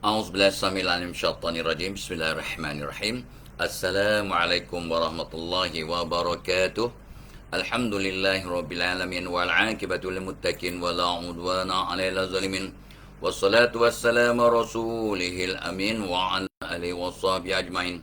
A'udzubillahiminasyaitonirrajim. Bismillahirrahmanirrahim. Assalamualaikum warahmatullahi wabarakatuh. Alhamdulillahirabbil alamin wal 'aqibatu lil muttaqin wala 'udwana 'alal zalimin. Wassalatu wassalamu rasulihil amin wa 'ala alihi washabihi ajmain.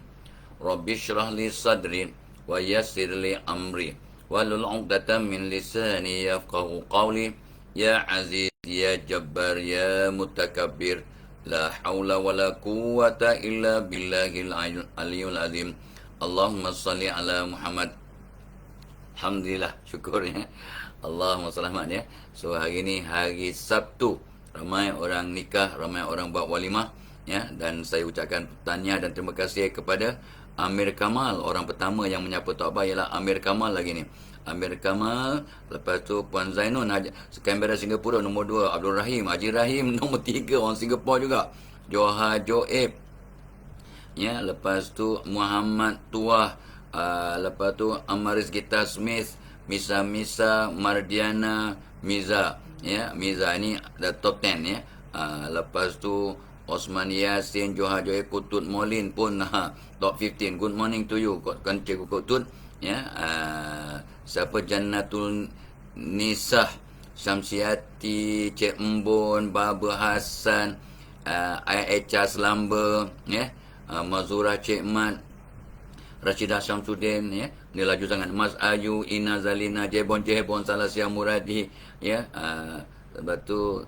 Rabbi shrah li sadri wa yassir li amri wahlul 'uqdatam min lisani yafqahu qawli. Ya Aziz ya Jabbar ya Mutakabbir, la haula wa la quwwata illa billahil aliyul azim. Allahumma salli ala Muhammad. Alhamdulillah, syukur ya. Allahumma selamat ya. So hari ni hari Sabtu, ramai orang nikah, ramai orang buat walimah ya, dan saya ucapkan tahniah dan terima kasih kepada Amir Kamal. Orang pertama yang menyapa Tok Abah ialah Amir Kamal lagi ni. Amir Kamal, lepas tu Puan Zainun, Canberra Singapura nombor 2, Abdul Rahim, Haji Rahim nombor 3, orang Singapura juga. Johar Joeb. Ya, lepas tu Muhammad Tuah, lepas tu Amaris Gita Smith, Misa Mardiana Miza. Ya, Miza ni the top 10 ya. Lepas tu Osman Yasin, Johar Joeb, Kutut Molin pun top 15. Good morning to you, Cikgu Kutut. Ya, siapa Jannatul Nisah, Syamsiati, Cik Embun, Baba Hassan, Aicha Selamba, ya, Mazura Cik Mat, Rashidah Syamsuddin, ya, dia laju sangat. Mas Ayu, Ina Zalina, Jebon Salasia Muradi, ya, lepas tu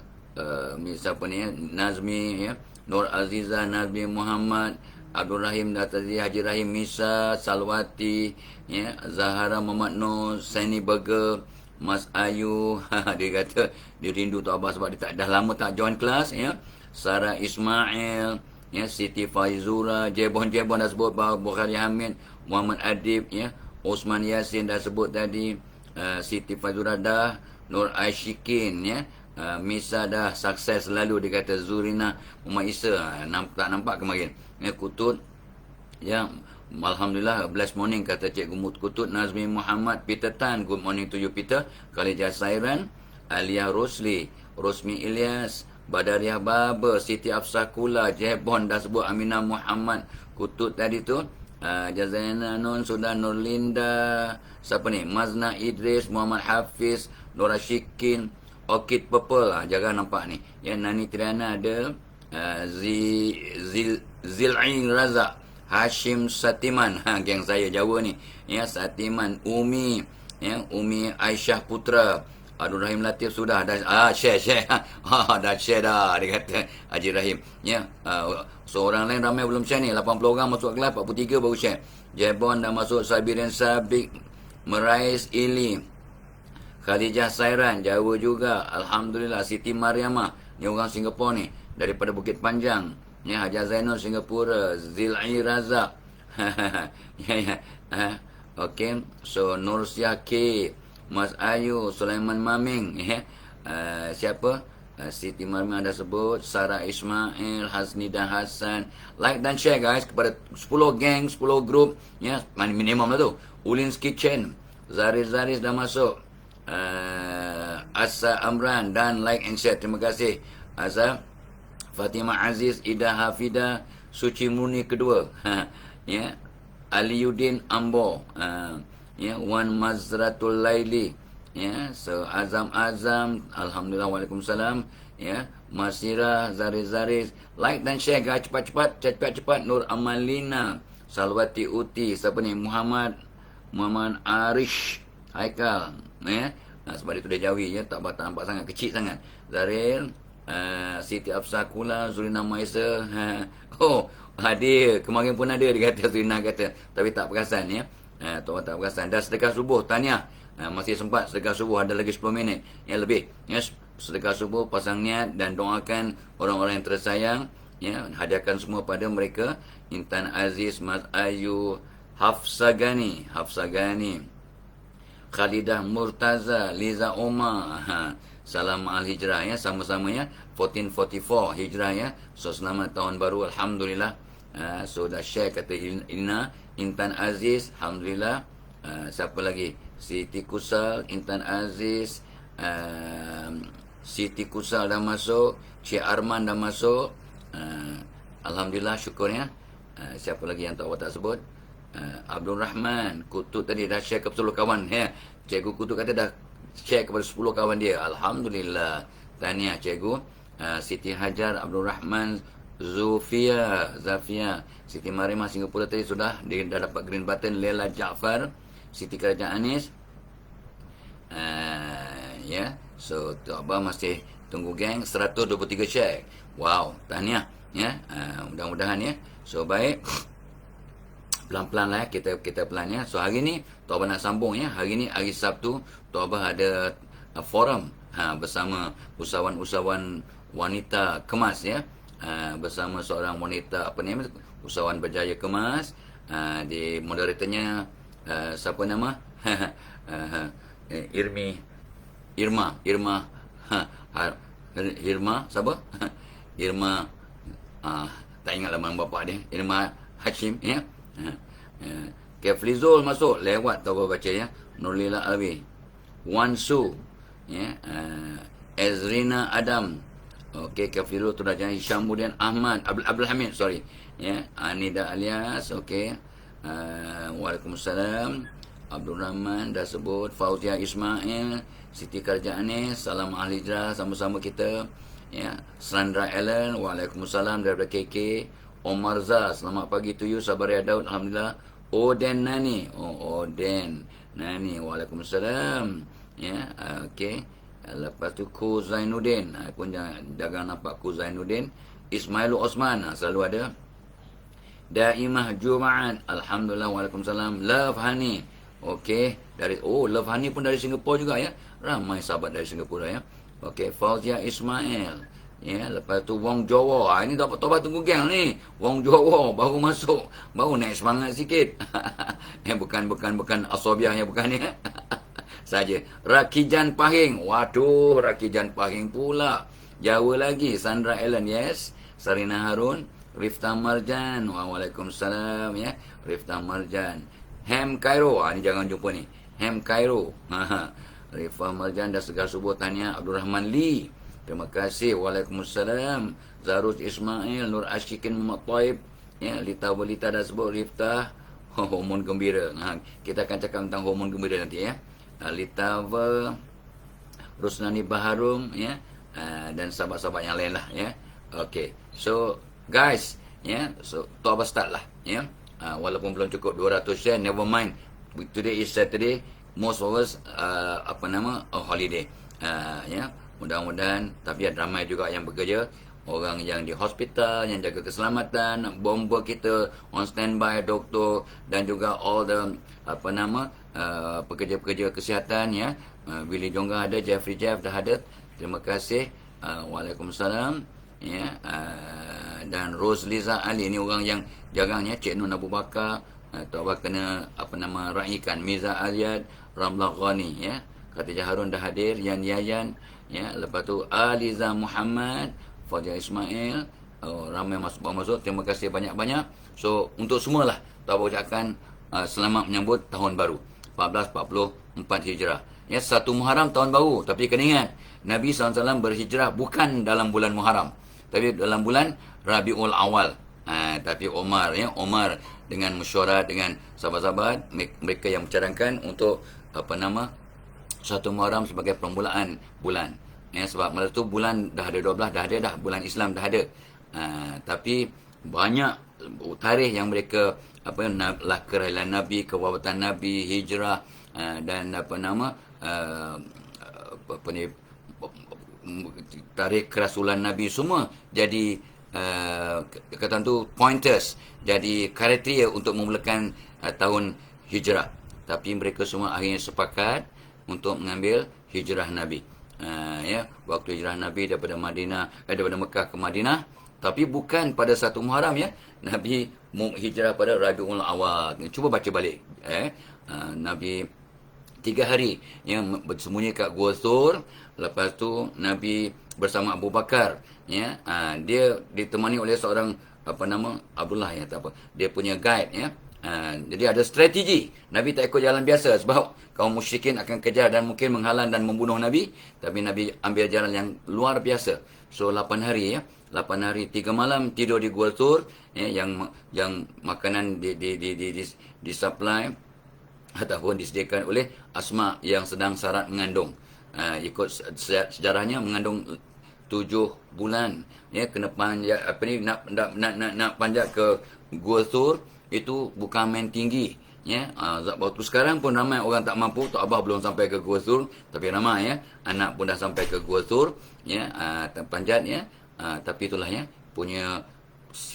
siapa ni ya, Nazmi, ya, Nur Aziza, Nazmi Muhammad, Abdul Rahim Datazi, Haji Rahim Misa, Salwati, ya, Zahara Muhammad Nur, Sani Burger, Mas Ayu. Dia kata dia rindu Tok Abah sebab dia dah lama tak join kelas ya. Sarah Ismail, ya, Siti Faizura, Jebon dah sebut, Bukhari Hamid, Muhammad Adib, ya, Osman Yasin dah sebut tadi, Siti Faizura dah, Nur Aishikin, ya, Misa dah, sukses selalu dia kata. Zurina Muhammad Isa, tak nampak kemarin ya. Kutut, ya, Alhamdulillah, blessed morning kata Cikgu Kutut. Nazmi Muhammad, Peter Tan, good morning to you Peter. Khalijah Sairan, Alia Rosli, Rosmi Ilyas, Badariah Baba, Siti Afsakula, Jebon dah sebut, Aminah Muhammad Kutut tadi tu, Jazaina Nun, Sudah Nurlinda, siapa ni, Mazna Idris, Muhammad Hafiz, Nora Syikin, Orchid Purple, jangan nampak ni ya. Nani Triana ada, Zil'in Razak, Hashim Satiman, geng saya Jawa ni ya. Satiman, Umi, ya, Umi Aisyah Putra, Abdul Rahim Latif sudah dah share dah share dah, dia kata Haji Rahim ya. Seorang lain ramai belum share ni, 80 orang masuk kelas, 43 baru share. Jebon dah masuk, Sabirin Sabik, Merais Ili, Khalijah Sairan, Jawa juga, Alhamdulillah. Siti Mariamah, ni orang Singapura ni, daripada Bukit Panjang ya. Hajar Zainul Singapura, Zil'i Razak. Ya. Okay, so Nursiah K, Mas Ayu, Sulaiman Maming, ya. Siapa, Siti Mariamah dah sebut, Sarah Ismail, Hasnida Hassan. Like dan share guys kepada 10 geng, 10 grup ya, minimum lah tu. Ulin's Kitchen, Zaris dah masuk, Asa Amran, dan like and share. Terima kasih Asa. Fatimah Aziz, Ida Hafida, Suci Murni kedua, ya. Aliuddin Ambo, ya, Wan Mazratul Laili, ya. So Azam, Alhamdulillah, Waalaikumsalam, ya. Masira, Zaris, like dan share guys, cepat. Nur Amalina, Salwati Uti, siapa ni, Muhammad Arish Haikal, ya. Sebab dia tu dia Jawi ya, tak nampak sangat, kecil sangat. Zaril, Siti Afsakula, Zulina Maisa, oh hadir kemarin pun ada, dia kata, Zulina kata, tapi tak perasan ya. Tuan tak perasan. Dah sedekah subuh, tahniah. Masih sempat sedekah subuh, ada lagi 10 minit ya lebih ya. Sedekah subuh, pasang niat dan doakan orang-orang yang tersayang ya. Hadiahkan semua pada mereka. Intan Aziz, Mas Ayu, Hafsagani, Khalidah Murtaza, Liza Omar, Salam Al-Hijrah ya, sama-sama ya, 1444 Hijrah ya. So selamat tahun baru, Alhamdulillah. So dah share kata Ina, Intan Aziz, Alhamdulillah. Siapa lagi, Siti Kusal, Intan Aziz, Siti Kusal dah masuk, Cik Arman dah masuk, Alhamdulillah, syukurnya. Siapa lagi yang tak sebut? Abdul Rahman Kutub tadi dah share ke 10 kawan ya. Cikgu Kutub kata dah share kepada 10 kawan dia. Alhamdulillah. Tahniah cikgu. Siti Hajar, Abdul Rahman, Zafia, Siti Marimah Singapura tadi sudah, dia dah dapat green button. Lela Jaafar, Siti Kerajaan Anis. Ya, so tu Abah masih tunggu geng 123 share. Wow, tahniah ya. Mudah-mudahan ya. So baik. Pelan-pelan lah kita pelan ya. So hari ni Tok Abah nak sambung ya. Hari ni hari Sabtu, Tok Abah ada forum bersama usahawan-usahawan wanita kemas ya. Bersama seorang wanita usahawan berjaya kemas. Di moderatornya siapa nama? Irma siapa? Irma tak ingat nama bapak dia. Irma Hashim ya. Keflizul masuk lewat tahu baca ya. Nurlila Alwi, Wansu ya. Ezrina Adam, okey. Keflizul tu dah jangan. Hishamuddin Ahmad, Abdul Hamid sorry ya. Anida Alias, okey. Waalaikumsalam. Abdul Rahman dah sebut. Fauzia Ismail, Siti Kerajaan Anis, salam ahli hijrah sama-sama kita ya. Sandra Ellen, waalaikumsalam daripada KK. Omar Zah, selamat pagi to you. Sabaria Daud, alhamdulillah. Oden Nani, Oden Nani, waalaikumsalam ya. Okey. Lepas tu Ku Zainuddin, pun jangan nampak Ku Zainuddin. Ismailul Osman, selalu ada. Daimah Jumaat, alhamdulillah, waalaikumsalam. Love Hani, okey, dari Love Hani pun dari Singapura juga ya. Ramai sahabat dari Singapura ya. Okey, Fauzia Ismail ya. Lepas tu Wong Jowo, ini dapat tobat tunggu geng ni. Wong Jowo baru masuk, baru naik semangat sikit. bukan asobiah ya, bukan ya. Saja. Rakijan Pahing, waduh, Rakijan Pahing pula. Jawa lagi. Sandra Ellen, yes. Sarina Harun, Rifta Marjan, waalaikumsalam ya. Rifta Marjan. Hem Cairo, ni jangan jumpa ni. Hem Cairo. Rifta Marjan dah segar subuh, tanya. Abdul Rahman Lee, terima kasih. Waalaikumsalam. Zarus Ismail, Nur Ashikin Muhammad Taib ya. Lita dah sebut. Rifta hormon gembira. Kita akan cakap tentang hormon gembira nanti ya. Lita Rusnani Baharum ya. Dan sahabat-sahabat yang lain lah ya. Okay, so guys ya, so Tok Abah start lah ya. Walaupun belum cukup 200 share, never mind. Today is Saturday, most of us holiday ya. Mudah-mudahan, tapi ada ramai juga yang bekerja. Orang yang di hospital, yang jaga keselamatan, bomba kita on standby, doktor dan juga all the pekerja-pekerja kesihatan ya. Willy Jongga ada, Jeff dah ada. Terima kasih. Waalaikumsalam ya. Dan Rosliza Ali ni orang yang jarangnya. Cik Nun Abu Bakar, Tok Abah kena raikan. Miza Aliad, Ramlah Ghani ya. Khatijah Harun dah hadir. Yan Yayan ya. Lepas tu Aliza Muhammad, Fauzia Ismail, ramai masuk. Terima kasih banyak-banyak. So untuk semualah Tok Abah ucapkan selamat menyambut tahun baru 1444 Hijrah ya. 1 Muharram tahun baru. Tapi kena ingat, Nabi SAW berhijrah bukan dalam bulan Muharram, tapi dalam bulan Rabiul Awal. Tapi Omar dengan mesyuarat dengan sahabat-sahabat mereka yang mencadangkan untuk 1 Muharram sebagai permulaan bulan ya. Sebab masa tu bulan dah ada 12, dah ada bulan Islam dah ada. Tapi banyak tarikh yang mereka kelahiran Nabi, kewafatan Nabi, hijrah dan tarikh kerasulan Nabi semua jadi kata tu pointers, jadi kriteria untuk memulakan tahun hijrah. Tapi mereka semua akhirnya sepakat untuk mengambil hijrah Nabi. Ya, waktu hijrah Nabi daripada Mekah ke Madinah, tapi bukan pada 1 Muharram ya. Nabi hijrah pada Rabiul Awal. Cuba baca balik Nabi 3 hari yang bersembunyi kat Gua Thur. Lepas tu Nabi bersama Abu Bakar ya. Dia ditemani oleh seorang Abdullah ya, tak apa. Dia punya guide ya. Jadi ada strategi. Nabi tak ikut jalan biasa sebab kaum musyrikin akan kejar dan mungkin menghalang dan membunuh Nabi. Tapi Nabi ambil jalan yang luar biasa. So 8 hari 8 hari 3 malam tidur di Gua Tur yang makanan disupply ataupun disediakan oleh Asma yang sedang syarat mengandung. Ikut sejarahnya mengandung 7 bulan kena panjat nak panjat ke Gua Tur itu bukan main tinggi waktu sekarang pun ramai orang tak mampu. Tok Abah belum sampai ke Gua Tur tapi ramai anak pun dah sampai ke Gua Tur panjat tapi itulah punya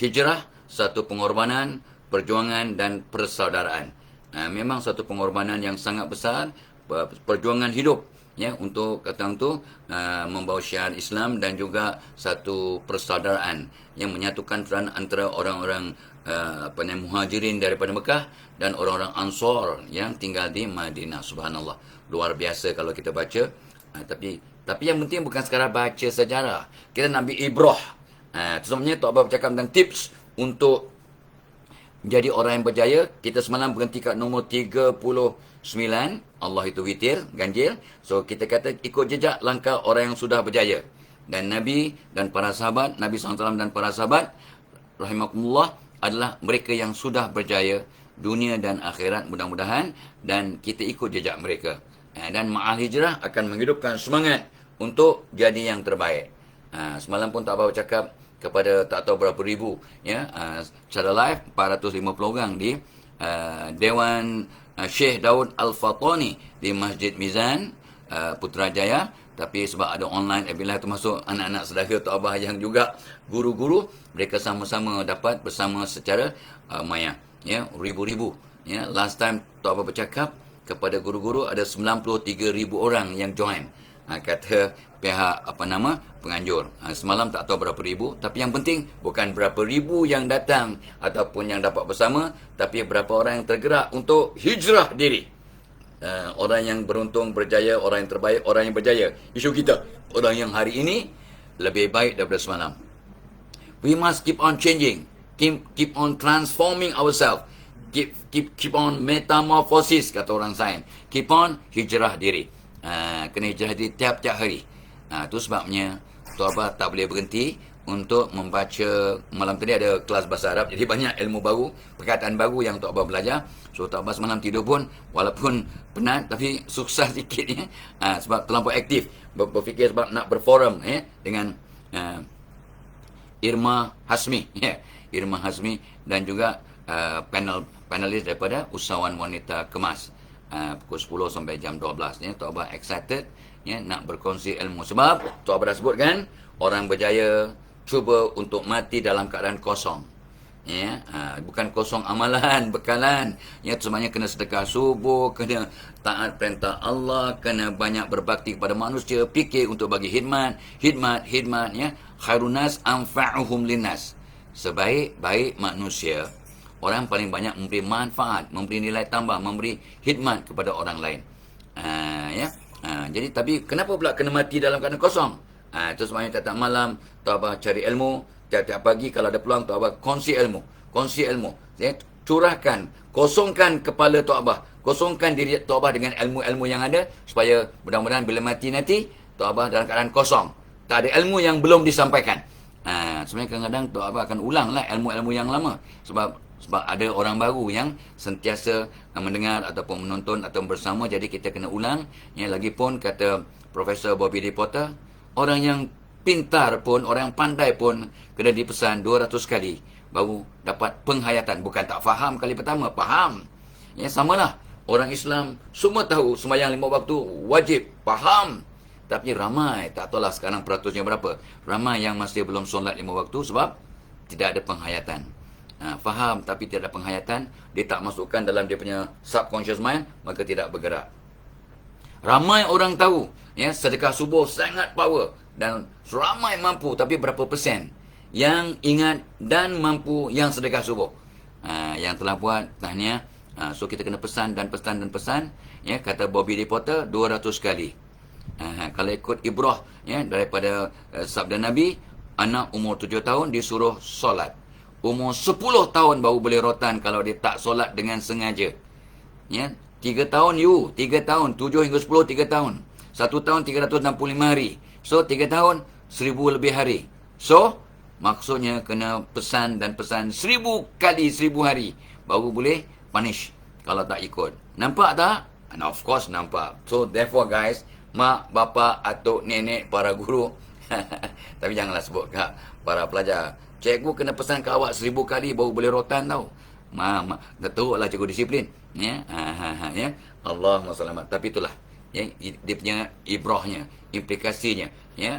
hijrah, satu pengorbanan, perjuangan dan persaudaraan. Memang satu pengorbanan yang sangat besar, perjuangan hidup untuk membawa syiar Islam dan juga satu persaudaraan yang menyatukan antara orang-orang muhajirin daripada Mekah dan orang-orang Ansar yang tinggal di Madinah. Subhanallah, luar biasa kalau kita baca. Tapi yang penting bukan sekadar baca sejarah, kita nak ambil ibrah. Sebenarnya Tok Abah bercakap tentang tips untuk menjadi orang yang berjaya. Kita semalam berhenti kat nombor 39. Allah itu witir, ganjil. So kita kata ikut jejak langkah orang yang sudah berjaya. Dan Nabi dan para sahabat, Nabi SAW dan para sahabat rahimakumullah adalah mereka yang sudah berjaya dunia dan akhirat mudah-mudahan, dan kita ikut jejak mereka. Dan Ma'al Hijrah akan menghidupkan semangat untuk jadi yang terbaik. Semalam pun tak Abah bercakap kepada tak tahu berapa ribu secara live 450 orang di Dewan Syekh Daud Al-Fatani di Masjid Mizan Putrajaya. Tapi sebab ada online, bila termasuk anak-anak saudara Tok Abah yang juga guru-guru, mereka sama-sama dapat bersama secara maya ribu-ribu. Last time Tok Abah bercakap kepada guru-guru ada 93,000 orang yang join. Kata pihak penganjur. Semalam tak tahu berapa ribu, tapi yang penting bukan berapa ribu yang datang ataupun yang dapat bersama, tapi berapa orang yang tergerak untuk hijrah diri. Orang yang beruntung, berjaya, orang yang terbaik, orang yang berjaya. Isu kita, orang yang hari ini lebih baik daripada semalam. We must keep on changing, keep on transforming ourselves, keep on metamorphosis, kata orang sains. Keep on hijrah diri. Kena hijrah diri tiap-tiap hari. Itu sebabnya Tok Abah tak boleh berhenti untuk membaca. Malam tadi ada kelas bahasa Arab, jadi banyak ilmu baru, perkataan baru yang Tok Abah belajar. So Tok Abah semalam tidur pun walaupun penat tapi sukses sikit sebab terlampau aktif berfikir sebab nak berforum dengan Irma Hasmi Irma Hasmi dan juga panelis daripada Usahawan Wanita Kemas pukul 10 sampai jam 12. Tok Abah excited nak berkongsi ilmu sebab Tok Abah dah sebutkan orang berjaya cuba untuk mati dalam keadaan kosong. Bukan kosong amalan, bekalan. Semuanya kena sedekah subuh, kena taat perintah Allah, kena banyak berbakti kepada manusia, fikir untuk bagi khidmat. Khairun nas anfa'uhum linnas. Sebaik-baik manusia, orang paling banyak memberi manfaat, memberi nilai tambah, memberi khidmat kepada orang lain. Jadi tapi kenapa pula kena mati dalam keadaan kosong? Itu semuanya tiap-tiap malam Tok Abah cari ilmu, tiap-tiap pagi kalau ada peluang Tok Abah kongsi ilmu. Curahkan, kosongkan kepala Tok Abah, kosongkan diri Tok Abah dengan ilmu-ilmu yang ada, supaya mudah-mudahan bila mati nanti Tok Abah dalam keadaan kosong, tak ada ilmu yang belum disampaikan. Sebenarnya kadang-kadang Tok Abah akan ulanglah ilmu-ilmu yang lama, sebab ada orang baru yang sentiasa mendengar ataupun menonton atau bersama, jadi kita kena ulang. Lagipun kata Profesor Bobby D. Potter, orang yang pintar pun, orang yang pandai pun kena dipesan 200 kali baru dapat penghayatan. Bukan tak faham kali pertama, faham. Samalah orang Islam semua tahu sembahyang 5 waktu wajib, faham. Tapi ramai, tak tahulah sekarang peratusnya berapa, ramai yang masih belum solat 5 waktu sebab tidak ada penghayatan. Faham tapi tidak ada penghayatan, dia tak masukkan dalam dia punya subconscious mind, maka tidak bergerak. Ramai orang tahu sedekah subuh sangat power dan ramai mampu, tapi berapa persen yang ingat dan mampu yang sedekah subuh? Yang telah buat tahniah. So kita kena pesan dan pesan dan pesan. Kata Bobby D. Potter 200 kali. Kalau ikut ibrah daripada sabda Nabi, anak umur 7 tahun disuruh solat, Umur 10 tahun baru boleh rotan kalau dia tak solat dengan sengaja. Ya, 3 tahun 3 tahun, 7 hingga 10, 3 tahun. 1 tahun 365 hari. So 3 tahun 1000 lebih hari. So maksudnya kena pesan dan pesan 1000 kali 1000 hari baru boleh punish kalau tak ikut. Nampak tak? And of course nampak. So therefore guys, mak, bapa, atuk, nenek, para guru tapi janganlah sebut kat para pelajar. Cikgu kena pesan ke awak 1000 kali baru boleh rotan tau. Teruklah cikgu disiplin. Ya, ya. Allahumma selamat. Tapi itulah, ya, dia punya ibrahnya, implikasinya, ya,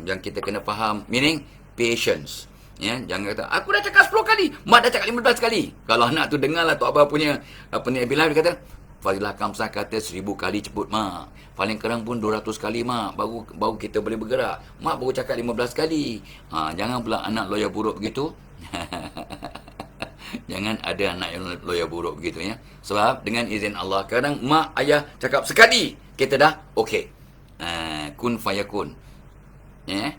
yang kita kena faham. Meaning patience. Ya, jangan kata aku dah cakap 10 kali, mak dah cakap 15 kali. Kalau anak tu dengarlah Tok Abah punya apa ni, bila dia kata Fadilah Kamsah kata 1000 kali ceput mak. Paling kurang pun 200 kali mak, baru kita boleh bergerak. Mak baru cakap 15 kali. Jangan pula anak lawyer buruk begitu. Jangan ada anak yang lawyer buruk begitu, ya. Sebab dengan izin Allah, kadang mak ayah cakap sekali, kita dah okey. Kun fayakun. Ya.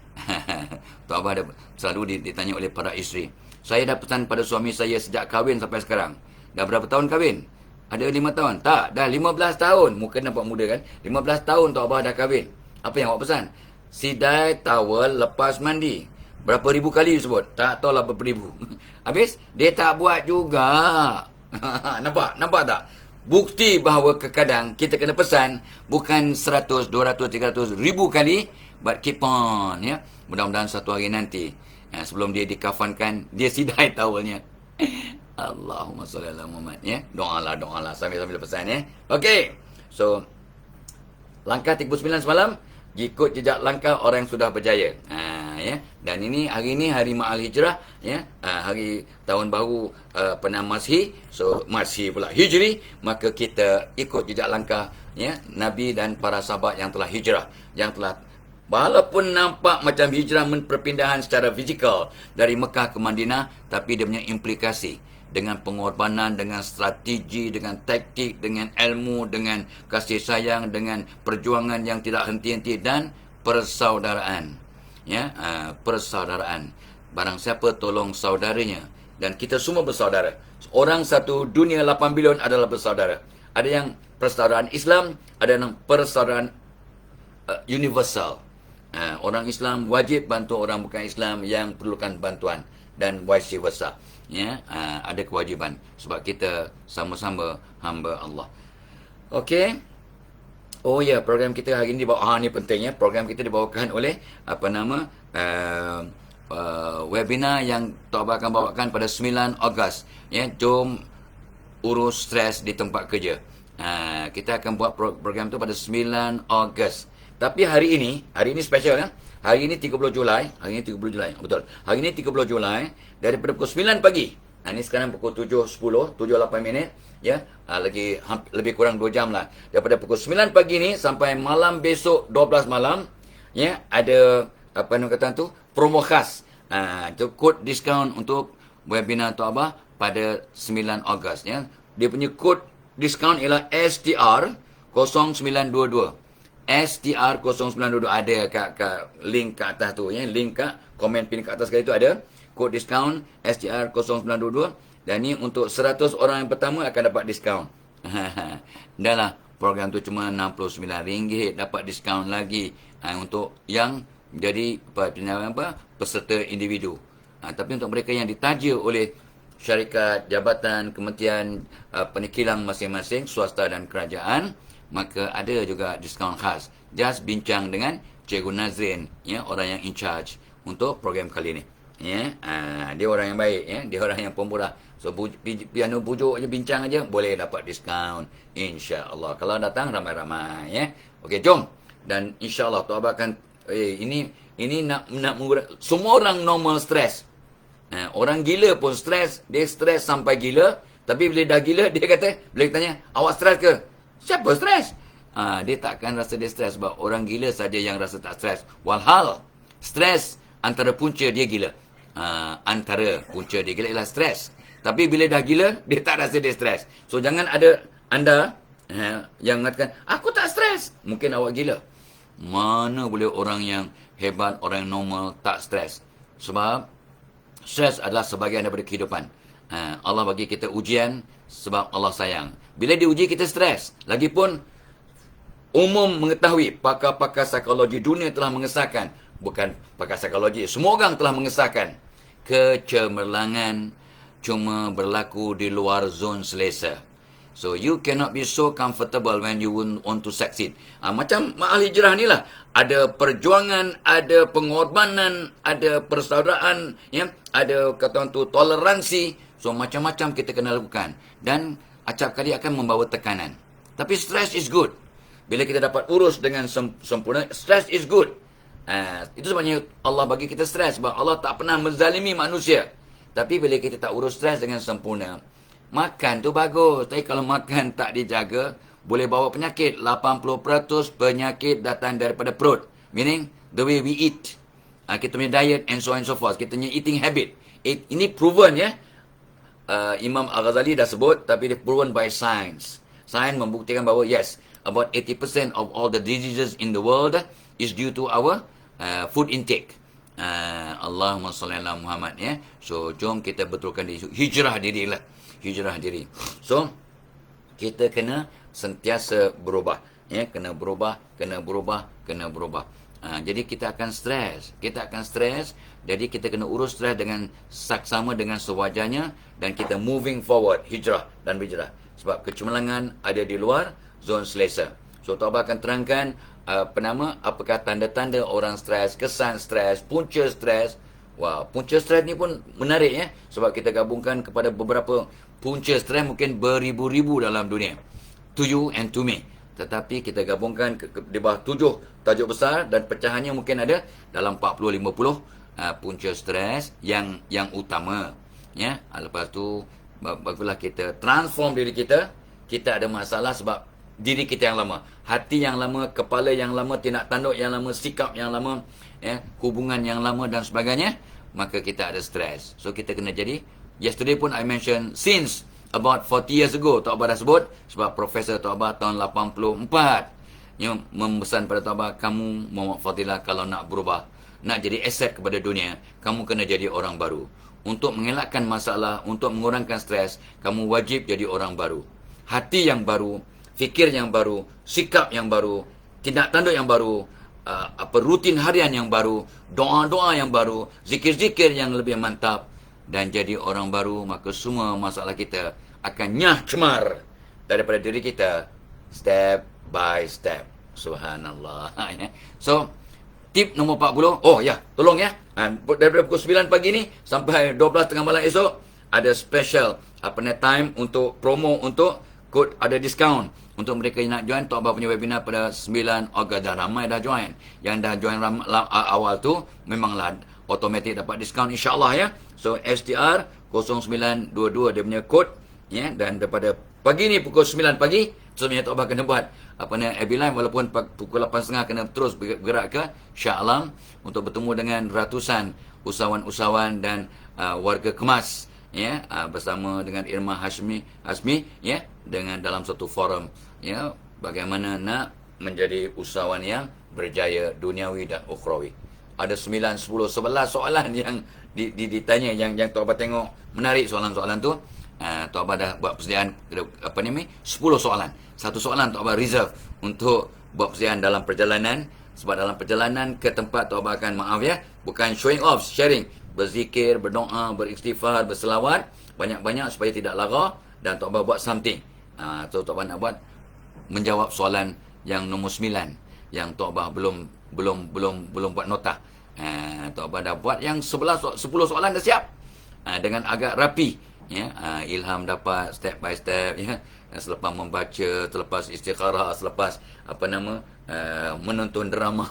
Tok Abah selalu ditanya oleh para isteri. Saya dah pesan pada suami saya sejak kahwin sampai sekarang. Dah berapa tahun kahwin? Ada 5 tahun? Tak, dah 15 tahun. Muka nampak muda kan? 15 tahun Tok Abah dah kahwin. Apa yang awak pesan? Sidai towel lepas mandi. Berapa ribu kali sebut? Tak tahulah berapa ribu. Habis, dia tak buat juga. Nampak tak? Bukti bahawa kadang kita kena pesan bukan 100, 200, 300 ribu kali, but keep on, ya. Mudah-mudahan satu hari nanti, sebelum dia dikafankan, dia sidai towelnya. Allahumma salli ala Muhammad, ya. Doalah sambil-sambil pesan, ya. Okey. So langkah 39 semalam, ikut jejak langkah orang yang sudah berjaya. Ya. Dan ini hari ini hari Ma'al Hijrah, ya. Hari tahun baru Pernah Masih. So Masih pula Hijri, maka kita ikut jejak langkah, ya, Nabi dan para sahabat yang telah hijrah, yang telah, walaupun nampak macam hijrah perpindahan secara fizikal dari Mekah ke Madinah, tapi dia punya implikasi dengan pengorbanan, dengan strategi, dengan taktik, dengan ilmu, dengan kasih sayang, dengan perjuangan yang tidak henti-henti, dan persaudaraan. Ya, persaudaraan. Barang siapa tolong saudaranya, dan kita semua bersaudara. Orang satu dunia 8 bilion adalah bersaudara. Ada yang persaudaraan Islam, ada yang persaudaraan universal. Orang Islam wajib bantu orang bukan Islam yang perlukan bantuan, dan vice versa. Ya, ada kewajiban sebab kita sama-sama hamba Allah. Okey. Oh ya, program kita hari ini dibawa, ni pentingnya, program kita dibawakan oleh webinar yang Tok Abah akan bawakan pada 9 Ogos. Ya, jom urus stres di tempat kerja. Kita akan buat program tu pada 9 Ogos. Tapi hari ini special, ya. Hari ini 30 Julai, betul. Hari ini 30 Julai daripada pukul 9 pagi. Ini sekarang pukul 7.10, 7.8 minit, ya. Lagi lebih kurang 2 jam lah. Daripada pukul 9 pagi ni sampai malam besok 12 malam, ya, ada apa nama kata tu? Promo khas. Itu kod diskaun untuk webinar Tok Abah pada 9 Ogos, ya. Dia punya kod diskaun ialah STR 0922. STR 0922 ada kat link kat atas tu, ya. Link kat komen pin kat atas sekali tu ada kod diskaun STR 0922, dan ni untuk 100 orang yang pertama akan dapat diskaun. Dah lah, program tu cuma RM69 dapat diskaun lagi untuk yang jadi peserta individu. Tapi untuk mereka yang ditaja oleh syarikat, jabatan, kementerian kilang masing-masing, swasta dan kerajaan, maka ada juga diskaun khas. Just bincang dengan Cikgu Nazrin, ya, orang yang in charge untuk program kali ini. Ya, dia orang yang baik, ya, dia orang yang pemurah. So piano pujuk aja, bincang aja boleh dapat diskaun, insya-Allah. Kalau datang ramai-ramai, ya. Okey, jom. Dan insya-Allah Tok Abah akan ini nak mengurang semua orang normal stres. Orang gila pun stres, dia stres sampai gila, tapi bila dah gila dia kata, bila kita tanya, awak stres ke? Siapa stres? Dia takkan rasa dia stres, sebab orang gila saja yang rasa tak stres. Walhal stres antara punca dia gila. Antara punca dia gila ialah stres. Tapi bila dah gila, dia tak rasa dia stres. So jangan ada anda yang mengatakan, aku tak stres. Mungkin awak gila. Mana boleh orang yang hebat, orang yang normal tak stres? Sebab Stres adalah sebahagian daripada kehidupan. Allah bagi kita ujian sebab Allah sayang. Bila diuji kita stres. Lagipun umum mengetahui, pakar-pakar psikologi dunia telah mengesahkan, bukan pakar psikologi, semua orang telah mengesahkan, kecemerlangan cuma berlaku di luar zon selesa. So you cannot be so comfortable when you want to succeed. Macam ahli hijrah ni lah, ada perjuangan, ada pengorbanan, ada persaudaraan, ya, ada kata orang tu toleransi. So macam-macam kita kena lakukan, dan acap kali akan membawa tekanan. Tapi stress is good. Bila kita dapat urus dengan sempurna, stress is good. Itu sebabnya Allah bagi kita stress. Sebab Allah tak pernah menzalimi manusia. Tapi bila kita tak urus stress dengan sempurna, makan tu bagus. Tapi kalau makan tak dijaga, boleh bawa penyakit. 80% penyakit datang daripada perut. Meaning, the way we eat. Kita punya diet and so on and so forth. Kita punya eating habit. Ini proven, ya. Imam Al-Ghazali dah sebut, tapi dia proven by science. Science membuktikan bahawa, yes, about 80% of all the diseases in the world is due to our food intake. Allahumma salli ala Muhammad, ya. So jom kita betulkan diri, hijrah diri lah, hijrah diri. So kita kena sentiasa berubah, ya, kena berubah. Jadi kita akan stres, jadi kita kena urus stres dengan saksama dengan sewajarnya, dan kita moving forward, hijrah dan berhijrah. Sebab kecemerlangan ada di luar zon selesa. So Tok Abah akan terangkan apakah tanda-tanda orang stres, kesan stres, punca stres. Wah, punca stres ni pun menarik, ya. Sebab kita gabungkan kepada beberapa punca stres, mungkin beribu-ribu dalam dunia. To you and to me. Tetapi kita gabungkan di bawah 7 tajuk besar, dan pecahannya mungkin ada dalam 40-50 punca stres yang utama, ya. Lepas tu baguslah kita transform diri kita. Kita ada masalah sebab diri kita yang lama, hati yang lama, kepala yang lama, tindak tanduk yang lama, sikap yang lama, ya, hubungan yang lama dan sebagainya. Maka kita ada stres. So kita kena jadi, yesterday pun I mention, since about 40 years ago, Tok Abah dah sebut, sebab Profesor Tok Abah tahun 84 yang memesan pada Tok Abah, kamu Muhammad Fadilah, kalau nak berubah, nak jadi aset kepada dunia, kamu kena jadi orang baru. Untuk mengelakkan masalah, untuk mengurangkan stres, kamu wajib jadi orang baru. Hati yang baru, fikir yang baru, sikap yang baru, tindak tanduk yang baru, rutin harian yang baru, doa-doa yang baru, zikir-zikir yang lebih mantap, dan jadi orang baru. Maka semua masalah kita akan nyah cemar daripada diri kita, step by step. Subhanallah. So tip nombor 40. Oh ya, tolong ya, daripada pukul 9 pagi ni sampai 12 tengah malam esok, ada special time untuk promo, untuk kod, ada diskaun untuk mereka yang nak join Tok Abah punya webinar pada 9 Ogos. Dah ramai dah join. Yang dah join awal tu memanglah automatik dapat diskaun, insya-Allah, ya. So STR 0922 dia punya kod, ya. Dan daripada pagi ni pukul 9 pagi sebenarnya Tok Abah kena buat FB Live, walaupun pukul 8.30 kena terus bergerak ke Shah Alam untuk bertemu dengan ratusan usahawan-usahawan dan warga kemas, ya, bersama dengan Irma Hasmi, ya, dengan dalam satu forum, ya, bagaimana nak menjadi usahawan yang berjaya duniawi dan ukhrawi. Ada 9, 10, 11 soalan yang ditanya, yang Tok Abah tengok menarik soalan-soalan tu. Tok Abah dah buat persediaan 10 soalan. Satu soalan Tok Abah reserve untuk buat persediaan dalam perjalanan. Sebab dalam perjalanan ke tempat Tok Abah akan, maaf ya, bukan showing off, sharing, berzikir, berdoa, beristighfar, berselawat banyak-banyak supaya tidak lara, dan Tok Abah buat something. So Tok Abah nak buat menjawab soalan yang nombor 9 yang Tok Abah belum buat nota. Tok Abah dah buat yang 10 soalan dah siap. Dengan agak rapi, ya. Ilham dapat step by step, ya. Selepas membaca, selepas istikharah, selepas menonton drama.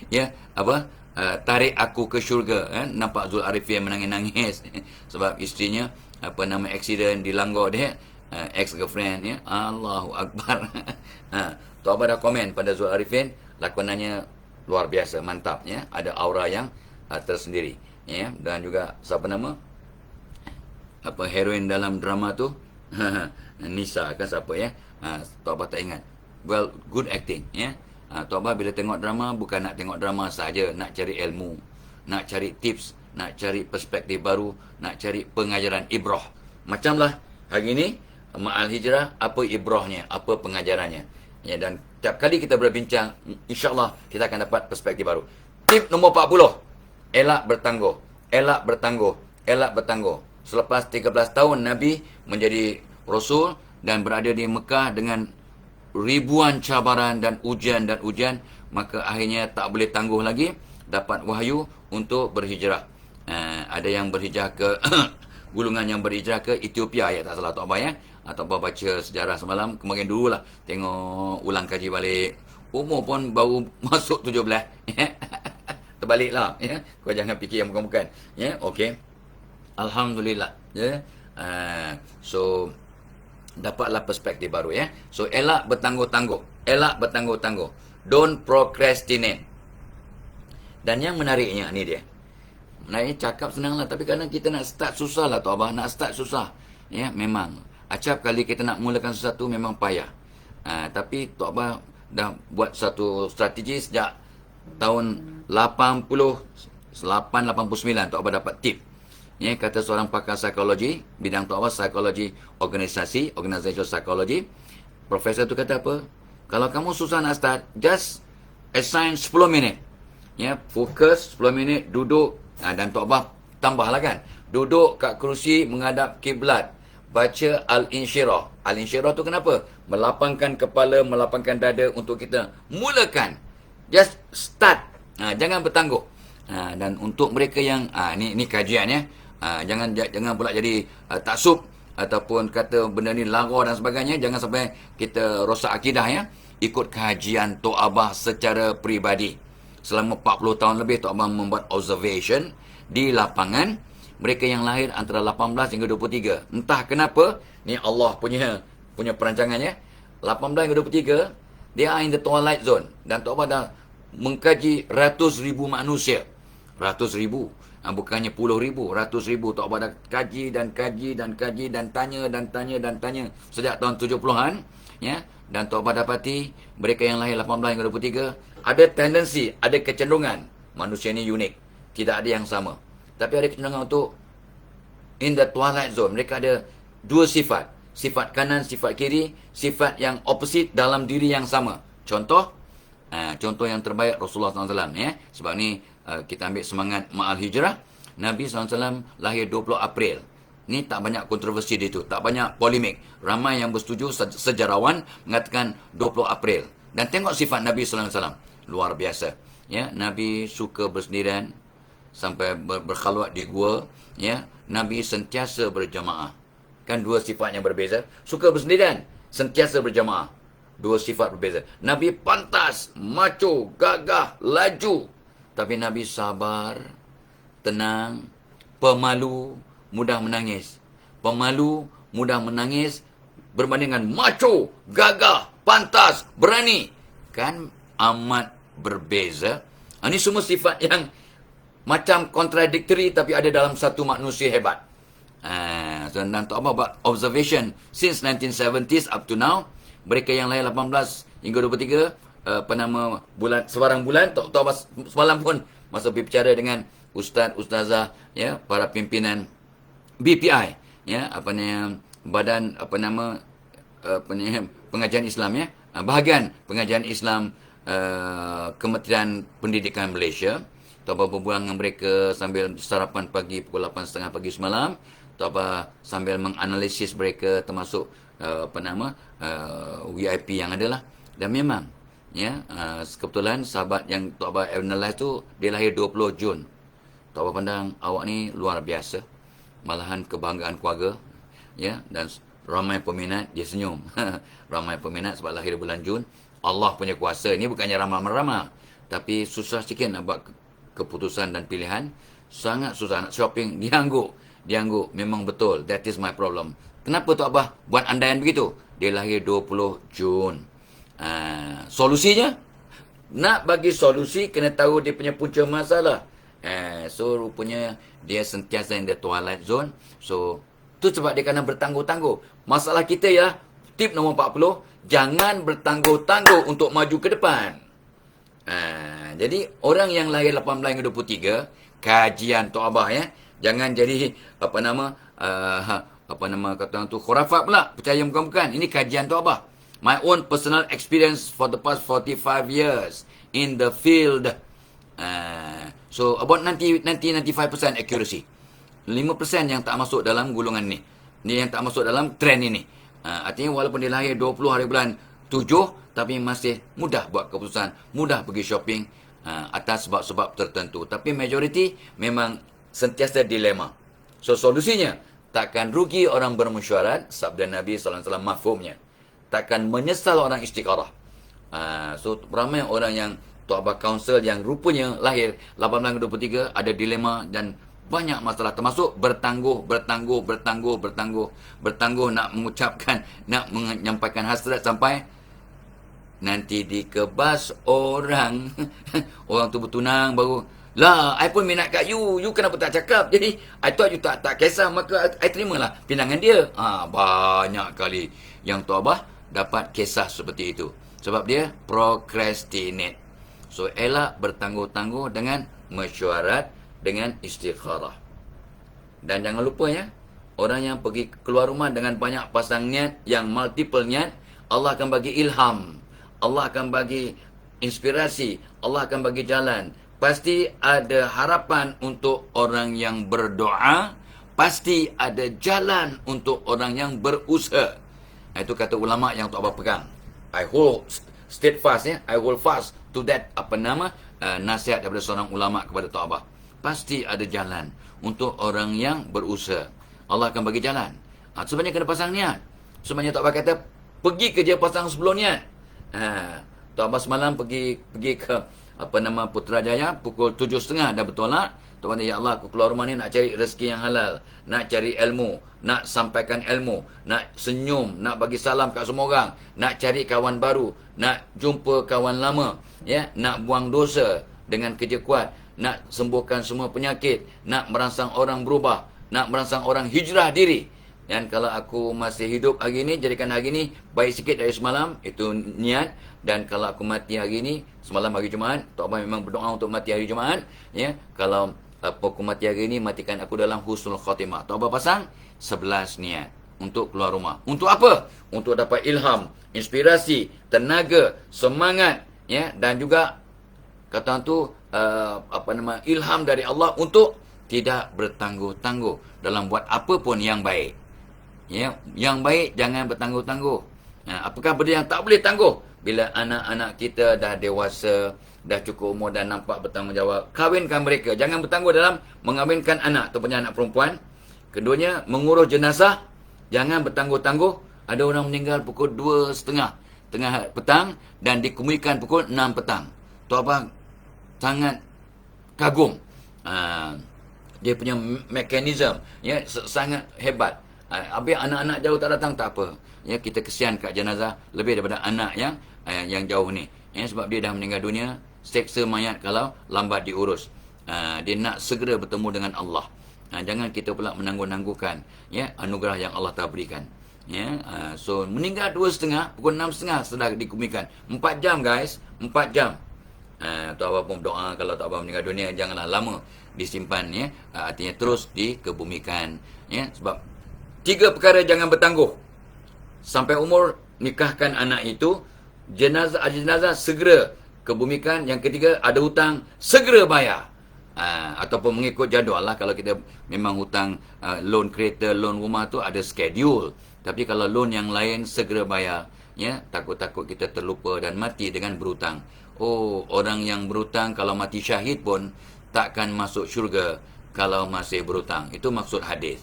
Ya, tarik aku ke syurga, nampak Zul Arifin menangis-nangis sebab isterinya aksiden di Langgar dia, ex-girlfriend, ya. Allahu Akbar. Tok Abah dah komen pada Zul Arifin, lakonannya luar biasa, mantap, ya. Ada aura yang tersendiri, ya. Dan juga heroin dalam drama tu Nisa kan, siapa, ya. Tok Abah tak ingat. Well, good acting, ya. Tok Abah bila tengok drama, bukan nak tengok drama saja, nak cari ilmu, nak cari tips nak cari perspektif baru, nak cari pengajaran ibrah. Macamlah hari ini Ma'al Hijrah, apa ibrahnya, apa pengajarannya. Ya, dan setiap kali kita berbincang, insyaAllah kita akan dapat perspektif baru. Tip nombor 40, elak bertangguh. Elak bertangguh. Elak bertangguh. Selepas 13 tahun Nabi menjadi Rasul dan berada di Mekah dengan ribuan cabaran dan ujian, maka akhirnya tak boleh tangguh lagi, dapat wahyu untuk berhijrah. Ada yang berhijrah ke gulungan yang berhijrah ke Ethiopia, ya tak salah Tok Abah ya. Atau Abah baca sejarah semalam, kemarin dulu lah, tengok ulang kaji balik. Umur pun baru masuk 17. Terbalik lah, ya. Kau jangan fikir yang bukan-bukan. Ya, okey. Alhamdulillah. Ya. So dapatlah perspektif baru, ya. So elak bertangguh-tangguh. Elak bertangguh-tangguh. Don't procrastinate. Dan yang menariknya ni dia. Nak cakap senang lah, tapi kadang kita nak start susah lah Tok Abah. Nak start susah. Ya, memang. Acap kali kita nak mulakan sesuatu memang payah. Tapi Tok Abah dah buat satu strategi sejak tahun 88-89 Tok Abah dapat tip. Ya, kata seorang pakar psikologi, bidang Tok Abah psikologi organisasi, organizational psychology. Profesor tu kata apa? Kalau kamu susah nak start, just assign 10 minit. Ya, fokus 10 minit, duduk. Dan Tok Abah tambahlah kan. Duduk kat kerusi menghadap kiblat. Baca Al-Insyirah. Al-Insyirah tu kenapa? Melapangkan kepala, melapangkan dada untuk kita mulakan. Just start. Jangan bertangguh. Dan untuk mereka yang ni kajian ya. Jangan pula jadi taksub ataupun kata benda ni lara dan sebagainya. Jangan sampai kita rosak akidah ya. Ikut kajian Tok Abah secara peribadi. Selama 40 tahun lebih Tok Abah membuat observation di lapangan. Mereka yang lahir antara 18 hingga 23. Entah kenapa, ni Allah punya perancangannya. 18 hingga 23, they are in the twilight zone. Dan Tok Abah dah mengkaji ratus ribu manusia. Ratus ribu. Bukannya puluh ribu, ratus ribu. Tok Abah dah kaji dan tanya. Sejak tahun 70-an. Ya. Dan Tok Abah dapati, mereka yang lahir 18 hingga 23, ada tendensi, ada kecenderungan. Manusia ni unik. Tidak ada yang sama. Tapi ada kecenderungan untuk in the twilight zone. Mereka ada dua sifat. Sifat kanan, sifat kiri. Sifat yang opposite dalam diri yang sama. Contoh yang terbaik Rasulullah SAW. Ya. Sebab ni kita ambil semangat Ma'al Hijrah. Nabi SAW lahir 20 April. Ni tak banyak kontroversi di itu. Tak banyak polemik. Ramai yang bersetuju, sejarawan mengatakan 20 April. Dan tengok sifat Nabi SAW. Luar biasa. Ya. Nabi suka bersendirian. Sampai berkhaluat di gua, ya. Nabi sentiasa berjamaah. Kan dua sifat yang berbeza. Suka bersendirian, sentiasa berjamaah. Dua sifat berbeza. Nabi pantas, macho, gagah, laju. Tapi Nabi sabar, tenang, pemalu, mudah menangis. Pemalu, mudah menangis berbanding dengan macho, gagah, pantas, berani. Kan amat berbeza. Ini semua sifat yang macam contradictory tapi ada dalam satu manusia hebat. Dan Tok Abah buat observation since 1970s up to now. Mereka yang lahir 18 hingga 23 sebarang bulan. Tok Abah semalam pun masa berbicara dengan ustaz, ustazah, ya, para pimpinan BPI, ya, badan pengajian Islam, ya, bahagian pengajian Islam Kementerian Pendidikan Malaysia. Tok Abah berbual dengan mereka sambil sarapan pagi pukul 8.30 pagi semalam. Tok Abah sambil menganalisis mereka termasuk VIP yang ada lah. Dan memang ya, kebetulan sahabat yang Tok Abah analyse tu dia lahir 20 Jun. Tok Abah pandang awak ni luar biasa. Malahan kebanggaan keluarga, ya, dan ramai peminat. Dia senyum. Ramai peminat sebab lahir bulan Jun. Allah punya kuasa. Ini bukannya ramal-ramal, tapi susah sikit nak buat keputusan dan pilihan. Sangat susah nak shopping. Diangguk. Memang betul. That is my problem. Kenapa Tok Abah buat andaian begitu? Dia lahir 20 Jun. Solusinya? Nak bagi solusi, kena tahu dia punya punca masalah. So, rupanya dia sentiasa in the twilight zone. So, tu sebab dia kena bertangguh-tangguh. Masalah kita ya, tip nombor 40, jangan bertangguh-tangguh untuk maju ke depan. Jadi, orang yang lahir 18 hingga 23, kajian taubat ya. Jangan jadi kata orang tu khurafat pula, percaya bukan-bukan. Ini kajian taubat. My own personal experience for the past 45 years in the field. So about 95% accuracy. 5% yang tak masuk dalam golongan ni. Ni yang tak masuk dalam trend ini. Artinya walaupun dia lahir 20 hari bulan 7, tapi masih mudah buat keputusan, mudah pergi shopping atas sebab-sebab tertentu. Tapi majoriti memang sentiasa dilema. So solusinya, takkan rugi orang bermesyuarat, sabda Nabi SAW mafhumnya. Takkan menyesal orang istikharah. So ramai orang yang taubat counsel yang rupanya lahir 18-23 ada dilema dan banyak masalah, termasuk bertangguh nak mengucapkan, nak menyampaikan hasrat sampai nanti dikebas orang orang tu bertunang baru, lah I pun minat kat you kenapa tak cakap? Jadi I thought you tak kisah, maka I terimalah pinangan dia. Banyak kali yang taubat dapat kisah seperti itu sebab dia procrastinate. So elak bertangguh-tangguh dengan mesyuarat, dengan istikharah. Dan jangan lupa ya, orang yang pergi keluar rumah dengan banyak pasang niat, yang multiple niat, Allah akan bagi ilham, Allah akan bagi inspirasi, Allah akan bagi jalan. Pasti ada harapan untuk orang yang berdoa, pasti ada jalan untuk orang yang berusaha. Itu kata ulama yang tak apa pegang. I hold steadfast ya, I hold fast to that nasihat daripada seorang ulama kepada taubat. Pasti ada jalan untuk orang yang berusaha. Allah akan bagi jalan. Sebenarnya kena pasang niat. Sebenarnya taubat kata pergi kerja pasang 10 niat. Taubat semalam pergi ke Putrajaya pukul 7.30 dah bertolak. Tuan ya Allah, aku keluar rumah ni nak cari rezeki yang halal, nak cari ilmu, nak sampaikan ilmu, nak senyum, nak bagi salam kat semua orang, nak cari kawan baru, nak jumpa kawan lama, ya, nak buang dosa dengan kerja kuat, nak sembuhkan semua penyakit, nak merangsang orang berubah, nak merangsang orang hijrah diri. Dan kalau aku masih hidup hari ini, jadikan hari ini baik sikit dari semalam, itu niat. Dan kalau aku mati hari ini, semalam hari Jumaat, Tok Abang memang berdoa untuk mati hari Jumaat, ya. Kalau aku mati hari ini, matikan aku dalam husnul khatimah. Tok Abang pasang 11 niat untuk keluar rumah. Untuk apa? Untuk dapat ilham, inspirasi, tenaga, semangat, ya, dan juga kata tu ilham dari Allah untuk tidak bertangguh-tangguh dalam buat apa pun yang baik. Ya, yang baik jangan bertangguh-tangguh. Apakah benda yang tak boleh tangguh? Bila anak-anak kita dah dewasa, dah cukup umur dan nampak bertanggungjawab, kahwinkan mereka. Jangan bertangguh dalam mengahwinkan anak atau punya anak perempuan. Keduanya, mengurus jenazah. Jangan bertangguh-tangguh. Ada orang meninggal pukul 2.30 tengah petang dan dikemuikan pukul 6 petang. Tok Abang sangat kagum. Dia punya mekanisme, ya, sangat hebat. Habis anak-anak jauh tak datang, tak apa. Ya, kita kesian kat jenazah lebih daripada anak yang jauh ni. Ya, sebab dia dah meninggal dunia, seksa mayat kalau lambat diurus. Dia nak segera bertemu dengan Allah. Jangan kita pula menangguh-nangguhkan, ya, anugerah yang Allah telah berikan. Ya, so meninggal 2.30, pukul 6.30 sudah dikumikan. 4 jam guys, 4 jam. Tok Abang pun berdoa kalau Tok Abang meninggal dunia janganlah lama disimpan, ya. Artinya terus dikebumikan, ya. Sebab 3 perkara jangan bertangguh. Sampai umur nikahkan anak itu, jenazah segera kebumikan. Yang ketiga, ada hutang segera bayar. Ataupun mengikut jadual lah. Kalau kita memang hutang loan kereta, loan rumah tu ada schedule. Tapi kalau loan yang lain segera bayar, ya, takut-takut kita terlupa dan mati dengan berhutang. Oh, orang yang berhutang kalau mati syahid pun takkan masuk syurga kalau masih berhutang. Itu maksud hadis.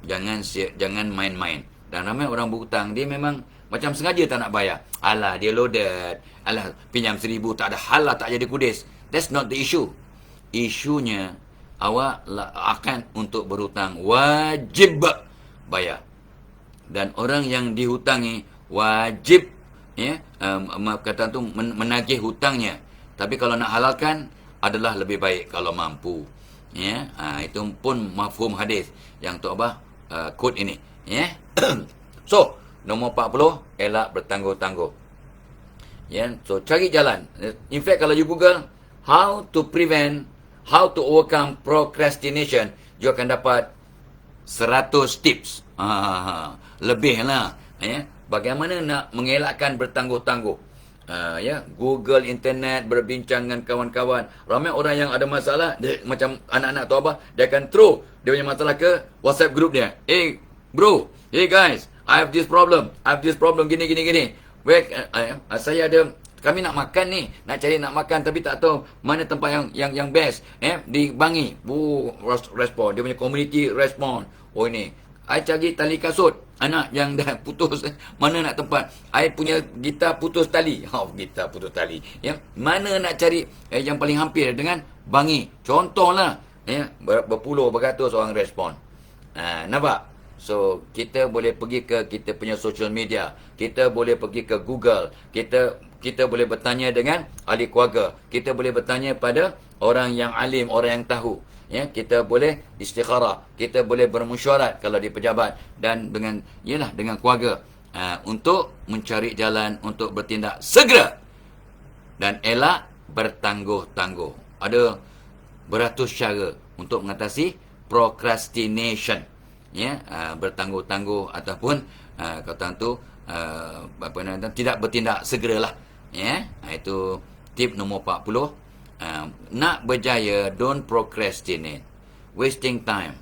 Jangan main-main. Dan ramai orang berhutang, dia memang macam sengaja tak nak bayar. Alah, dia loaded. Alah, pinjam 1,000 tak ada hal lah, tak jadi kudis. That's not the issue. Isunya, awak akan untuk berhutang wajib bayar. Dan orang yang dihutangi wajib, ya, kata tu menagih hutangnya. Tapi kalau nak halalkan adalah lebih baik kalau mampu. Ya, itu pun mafhum hadis yang Tok Abah quote ini, ya. So, nombor 40, elak bertangguh-tangguh. Ya, so cari jalan. In fact, kalau you Google how to prevent how to overcome procrastination, you akan dapat 100 tips. Lebih lah. Bagaimana nak mengelakkan bertangguh-tangguh. Google, internet, berbincang dengan kawan-kawan. Ramai orang yang ada masalah, dia, macam anak-anak tu apa, dia akan throw dia punya masalah ke WhatsApp group dia. Hey bro, hey guys, I have this problem, gini. Saya ada, kami nak makan ni, nak cari nak makan tapi tak tahu mana tempat yang best. Di Bangi. Respon. Dia punya community respon. Oh ini, I cari tali kasut. Anak yang dah putus, mana nak tempat. I punya gitar putus tali. Gitar putus tali. Mana nak cari yang paling hampir dengan Bangi. Contohlah. Berpuluh, beratus orang respon. Nampak? So, kita boleh pergi ke kita punya social media. Kita boleh pergi ke Google. Kita boleh bertanya dengan ahli keluarga. Kita boleh bertanya pada orang yang alim, orang yang tahu. Kita boleh istikharah. Kita boleh bermesyuarat kalau di pejabat. Dan dengan keluarga. Untuk mencari jalan untuk bertindak segera. Dan elak bertangguh-tangguh. Ada beratus cara untuk mengatasi procrastination. Bertangguh-tangguh ataupun kata tu tidak bertindak segeralah. Itu tip nombor 40. Nak berjaya, don't procrastinate, wasting time.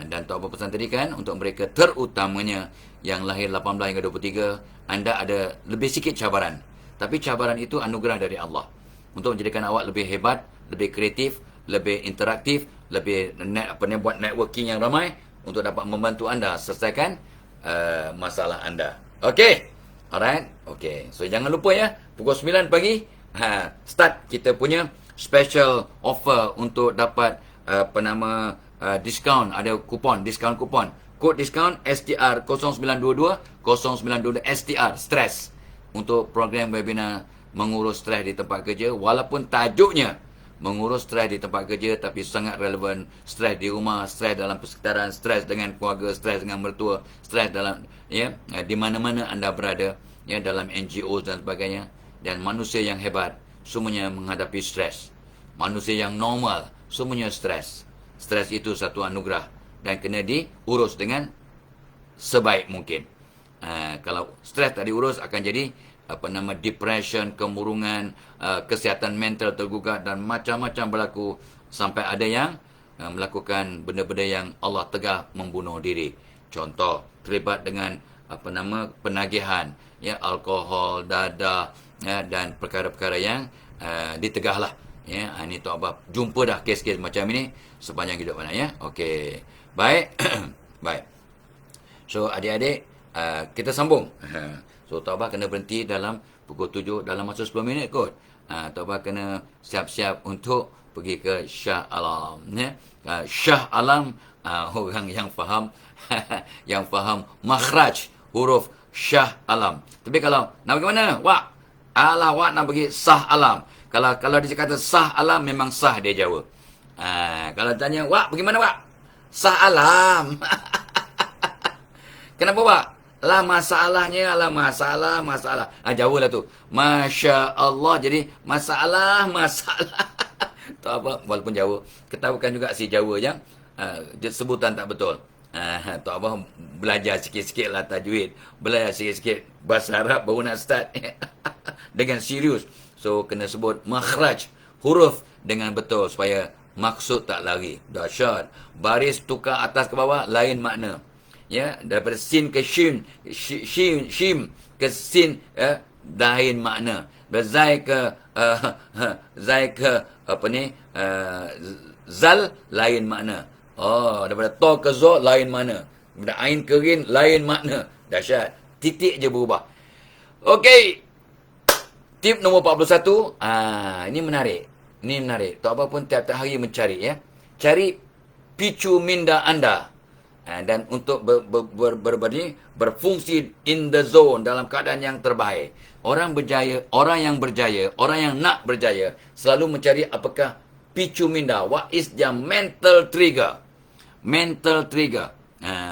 Dan Tok Abah pesan tadi kan, untuk mereka terutamanya yang lahir 18 hingga 23, anda ada lebih sikit cabaran, tapi cabaran itu anugerah dari Allah untuk menjadikan awak lebih hebat, lebih kreatif, lebih interaktif, lebih buat networking yang ramai untuk dapat membantu anda selesaikan masalah anda. Okey, alright, okey. So jangan lupa pukul 9 pagi start kita punya special offer untuk dapat diskaun. Ada kupon, diskaun kupon. Kod diskaun STR 0922 STR stress untuk program webinar mengurus stres di tempat kerja. Walaupun tajuknya mengurus stres di tempat kerja, tapi sangat relevan. Stres di rumah, stres dalam persekitaran, stres dengan keluarga, stres dengan mertua, stres dalam di mana-mana anda berada, dalam NGO dan sebagainya. Dan manusia yang hebat semuanya menghadapi stres. Manusia yang normal semuanya stres. Stres itu satu anugerah dan kena diurus dengan sebaik mungkin. Kalau stres tak diurus akan jadi depression, kemurungan, kesihatan mental tergugat dan macam-macam berlaku, sampai ada yang melakukan benda-benda yang Allah tegah membunuh diri. Contoh, terlibat dengan penagihan, alkohol, dadah, dan perkara-perkara yang ditegahlah. Ini Tok Abah jumpa dah kes-kes macam ini sepanjang hidup anak. Okey. Baik. Baik. So adik-adik, kita sambung. So Tok Abah kena berhenti dalam pukul 7 dalam masa 10 minit kot. Tok Abah kena siap-siap untuk pergi ke Shah Alam. Shah Alam, orang yang faham yang faham makhraj huruf Shah Alam. Tapi kalau nak pergi mana? Wak nak pergi Sah Alam. Kalau dia kata Sah Alam, memang sah dia Jawa. Kalau tanya, Wak pergi mana Wak? Sah Alam. Kenapa Wak? Lah masalahnya, masalah. Jawa lah tu. Masya Allah. Jadi masalah. Tak apa, walaupun Jawa. Ketahukan juga si Jawa yang sebutan tak betul. Tok Abah belajar sikit-sikit lah tajwid. Belajar sikit-sikit bahasa Arab baru nak start. Dengan serius. So, kena sebut makhraj huruf dengan betul supaya maksud tak lari. Dahsyat. Baris tukar atas ke bawah, lain makna. Daripada sin ke shim ke sin, lain makna. Zai ke zal, lain makna. Daripada to ke zo, lain makna. Daripada ain ke rin, lain makna. Dahsyat. Titik je berubah. Okey. Tip nombor 41. Ini menarik. Tok Abah pun tiap-tiap hari mencari. Cari picu minda anda. Dan untuk berfungsi in the zone, dalam keadaan yang terbaik. Orang yang berjaya, orang yang nak berjaya, selalu mencari apakah picu minda. What is their mental trigger? Mental trigger.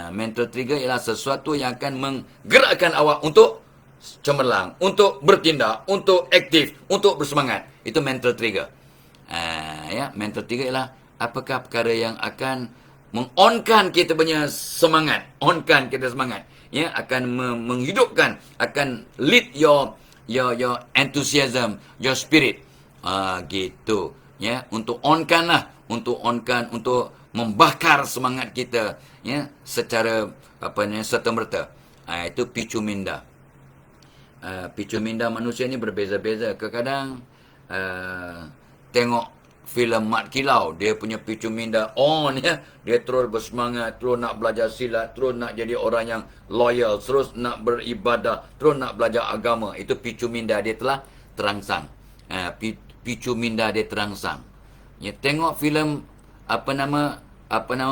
Mental trigger ialah sesuatu yang akan menggerakkan awak untuk cemerlang, untuk bertindak, untuk aktif, untuk bersemangat. Itu mental trigger. Ya, mental trigger ialah apakah perkara yang akan mengonkan kita punya semangat, onkan kita semangat, ya, akan menghidupkan, akan lead your enthusiasm, your spirit. Gitu, ya, untuk onkan lah, untuk membakar semangat kita, ya, secara serta-merta. Itu picu minda. Picu minda manusia ni berbeza-beza. Kadang-kadang tengok filem Mat Kilau, dia punya picu minda on, ya. Dia terus bersemangat, terus nak belajar silat, terus nak jadi orang yang loyal, terus nak beribadah, terus nak belajar agama. Itu picu minda dia telah terangsang. Picu minda dia terangsang. Ya, tengok filem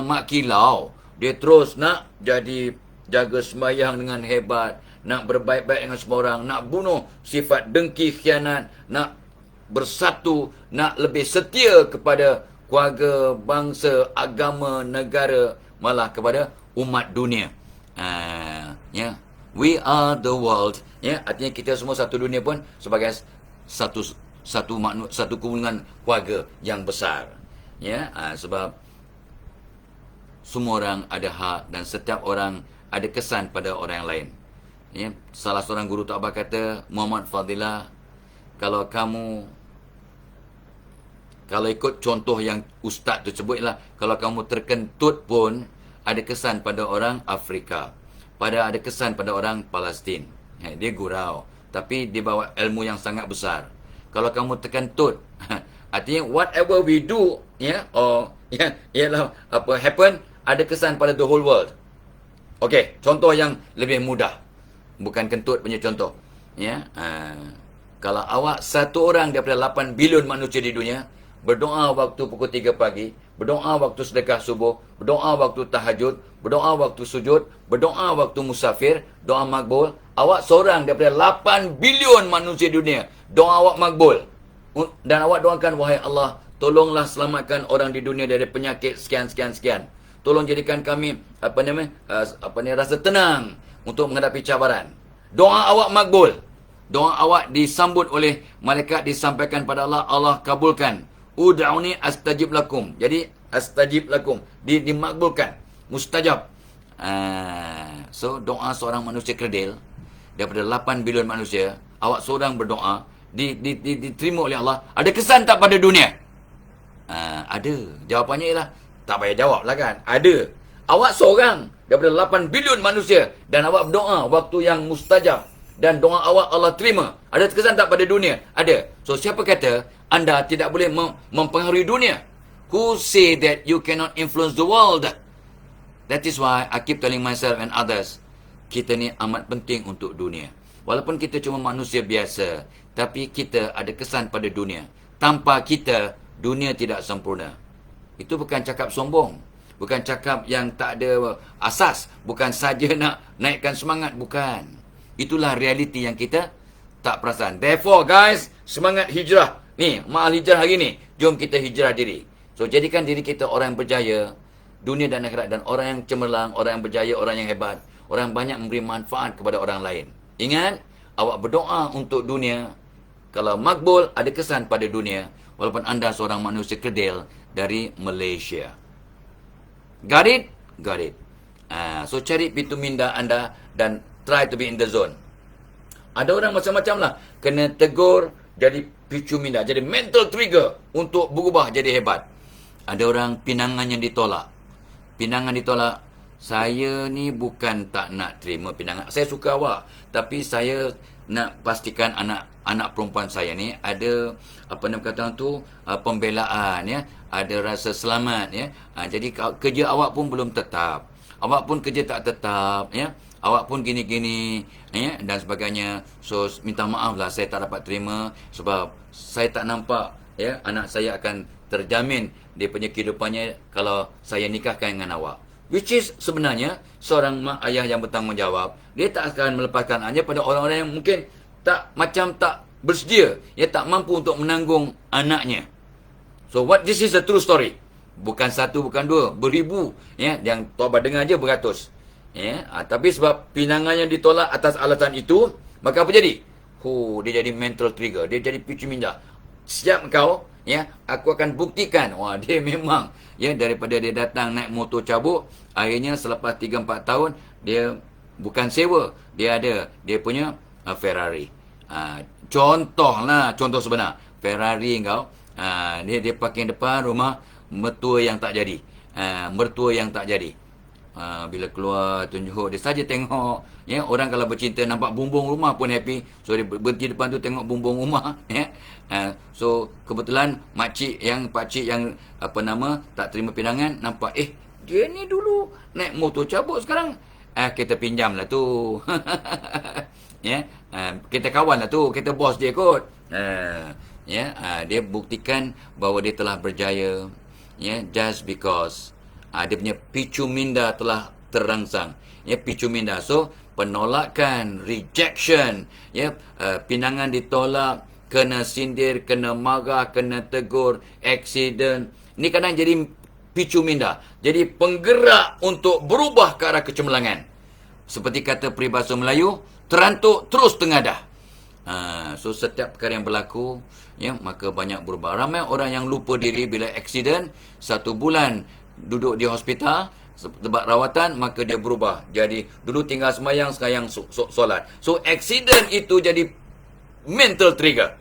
Mat Kilau, dia terus nak jadi jaga sembahyang dengan hebat, nak berbaik-baik dengan semua orang, nak bunuh sifat dengki, khianat, nak bersatu, nak lebih setia kepada keluarga, bangsa, agama, negara, malah kepada umat dunia. Ya, we are the world. Ya, artinya kita semua satu dunia pun sebagai satu kumpulan keluarga yang besar. Ya, sebab semua orang ada hak dan setiap orang ada kesan pada orang yang lain. Ya, salah seorang guru takbah kata, Muhammad Fadilah, kalau ikut contoh yang ustaz tu sebutlah, kalau kamu terkentut pun ada kesan pada orang Afrika, ada kesan pada orang Palestin. Dia gurau, tapi dia bawa ilmu yang sangat besar. Kalau kamu terkentut, artinya whatever we do, ya, ialah happen, ada kesan pada the whole world. Okey, contoh yang lebih mudah, bukan kentut punya contoh. Ya, kalau awak satu orang daripada 8 bilion manusia di dunia berdoa waktu pukul 3 pagi, berdoa waktu sedekah subuh, berdoa waktu tahajud, berdoa waktu sujud, berdoa waktu musafir, doa makbul. Awak seorang daripada 8 bilion manusia di dunia, doa awak makbul. Dan awak doakan, wahai Allah, tolonglah selamatkan orang di dunia dari penyakit sekian. Tolong jadikan kami rasa tenang untuk menghadapi cabaran. Doa awak makbul. Doa awak disambut oleh malaikat, disampaikan pada Allah, Allah kabulkan. Ud'uni astajib lakum. Jadi astajib lakum, dimakbulkan, mustajab. So doa seorang manusia kerdil daripada 8 bilion manusia, awak seorang berdoa diterima oleh Allah. Ada kesan tak pada dunia? Ada. Jawapannya ialah tak payah jawab lah kan. Ada. Awak seorang daripada 8 bilion manusia dan awak berdoa waktu yang mustajab dan doa awak Allah terima. Ada kesan tak pada dunia? Ada. So siapa kata anda tidak boleh mempengaruhi dunia? Who say that you cannot influence the world? That is why I keep telling myself and others, kita ni amat penting untuk dunia. Walaupun kita cuma manusia biasa, tapi kita ada kesan pada dunia. Tanpa kita, dunia tidak sempurna. Itu bukan cakap sombong. Bukan cakap yang tak ada asas. Bukan saja nak naikkan semangat. Bukan. Itulah realiti yang kita tak perasan. Therefore guys, semangat hijrah. Ni, ma'al hijrah hari ni. Jom kita hijrah diri. So, jadikan diri kita orang yang berjaya, dunia dan akhirat. Dan orang yang cemerlang, orang yang berjaya, orang yang hebat. Orang yang banyak memberi manfaat kepada orang lain. Ingat, awak berdoa untuk dunia. Kalau makbul, ada kesan pada dunia. Walaupun anda seorang manusia kerdil dari Malaysia. Got it? Got it. So, cari pintu minda anda dan try to be in the zone. Ada orang macam-macam lah. Kena tegur, jadi picu minda. Jadi mental trigger untuk berubah jadi hebat. Ada orang pinangan yang ditolak. Pinangan ditolak. Saya ni bukan tak nak terima pinangan. Saya suka awak. Tapi saya nak pastikan anak perempuan saya ni ada pembelaan, ya, ada rasa selamat, ya. Jadi kerja awak pun belum tetap, awak pun kerja tak tetap, ya, awak pun gini-gini, ya, dan sebagainya. So minta maaf lah, saya tak dapat terima sebab saya tak nampak, ya, anak saya akan terjamin dia punya kehidupannya kalau saya nikahkan dengan awak. Which is sebenarnya seorang mak ayah yang bertanggungjawab, dia tak akan melepaskan anaknya pada orang-orang yang mungkin tak bersedia, dia tak mampu untuk menanggung anaknya. So this is a true story. Bukan satu, bukan dua, beribu, ya, yang Tuan dengar aja beratus. Ya, tapi sebab pinangan yang ditolak atas alasan itu, maka apa jadi? Dia jadi mental trigger, dia jadi picu minda. Siap kau Ya, aku akan buktikan. Wah, dia memang ya, daripada dia datang naik motor cabuk, akhirnya selepas 3-4 tahun dia bukan sewa, dia punya Ferrari. Contoh sebenar. Ferrari kau, dia parking depan rumah mertua yang tak jadi. Mertua yang tak jadi. Bila keluar tunjuk dia saja tengok, ya, orang kalau bercinta nampak bumbung rumah pun happy, so dia berhenti depan tu tengok bumbung rumah, ya. So kebetulan pakcik yang tak terima pinangan nampak, dia ni dulu naik motor cabut, sekarang kita pinjam lah tu. Ya, kita kawan lah tu, kita bos dia kot. Ya, dia buktikan bahawa dia telah berjaya, ya, just because dia punya picu minda telah terangsang. Ya, picu minda. So, penolakan, rejection, ya, pinangan ditolak, kena sindir, kena marah, kena tegur, accident. Ni kadang jadi picu minda. Jadi penggerak untuk berubah ke arah kecemerlangan. Seperti kata peribahasa Melayu, terantuk terus tengadah. So setiap perkara yang berlaku, ya, maka banyak berubah. Ramai orang yang lupa diri bila accident, 1 bulan duduk di hospital sebab rawatan, maka dia berubah. Jadi dulu tinggal semayang, sekarang solat. So accident itu jadi mental trigger.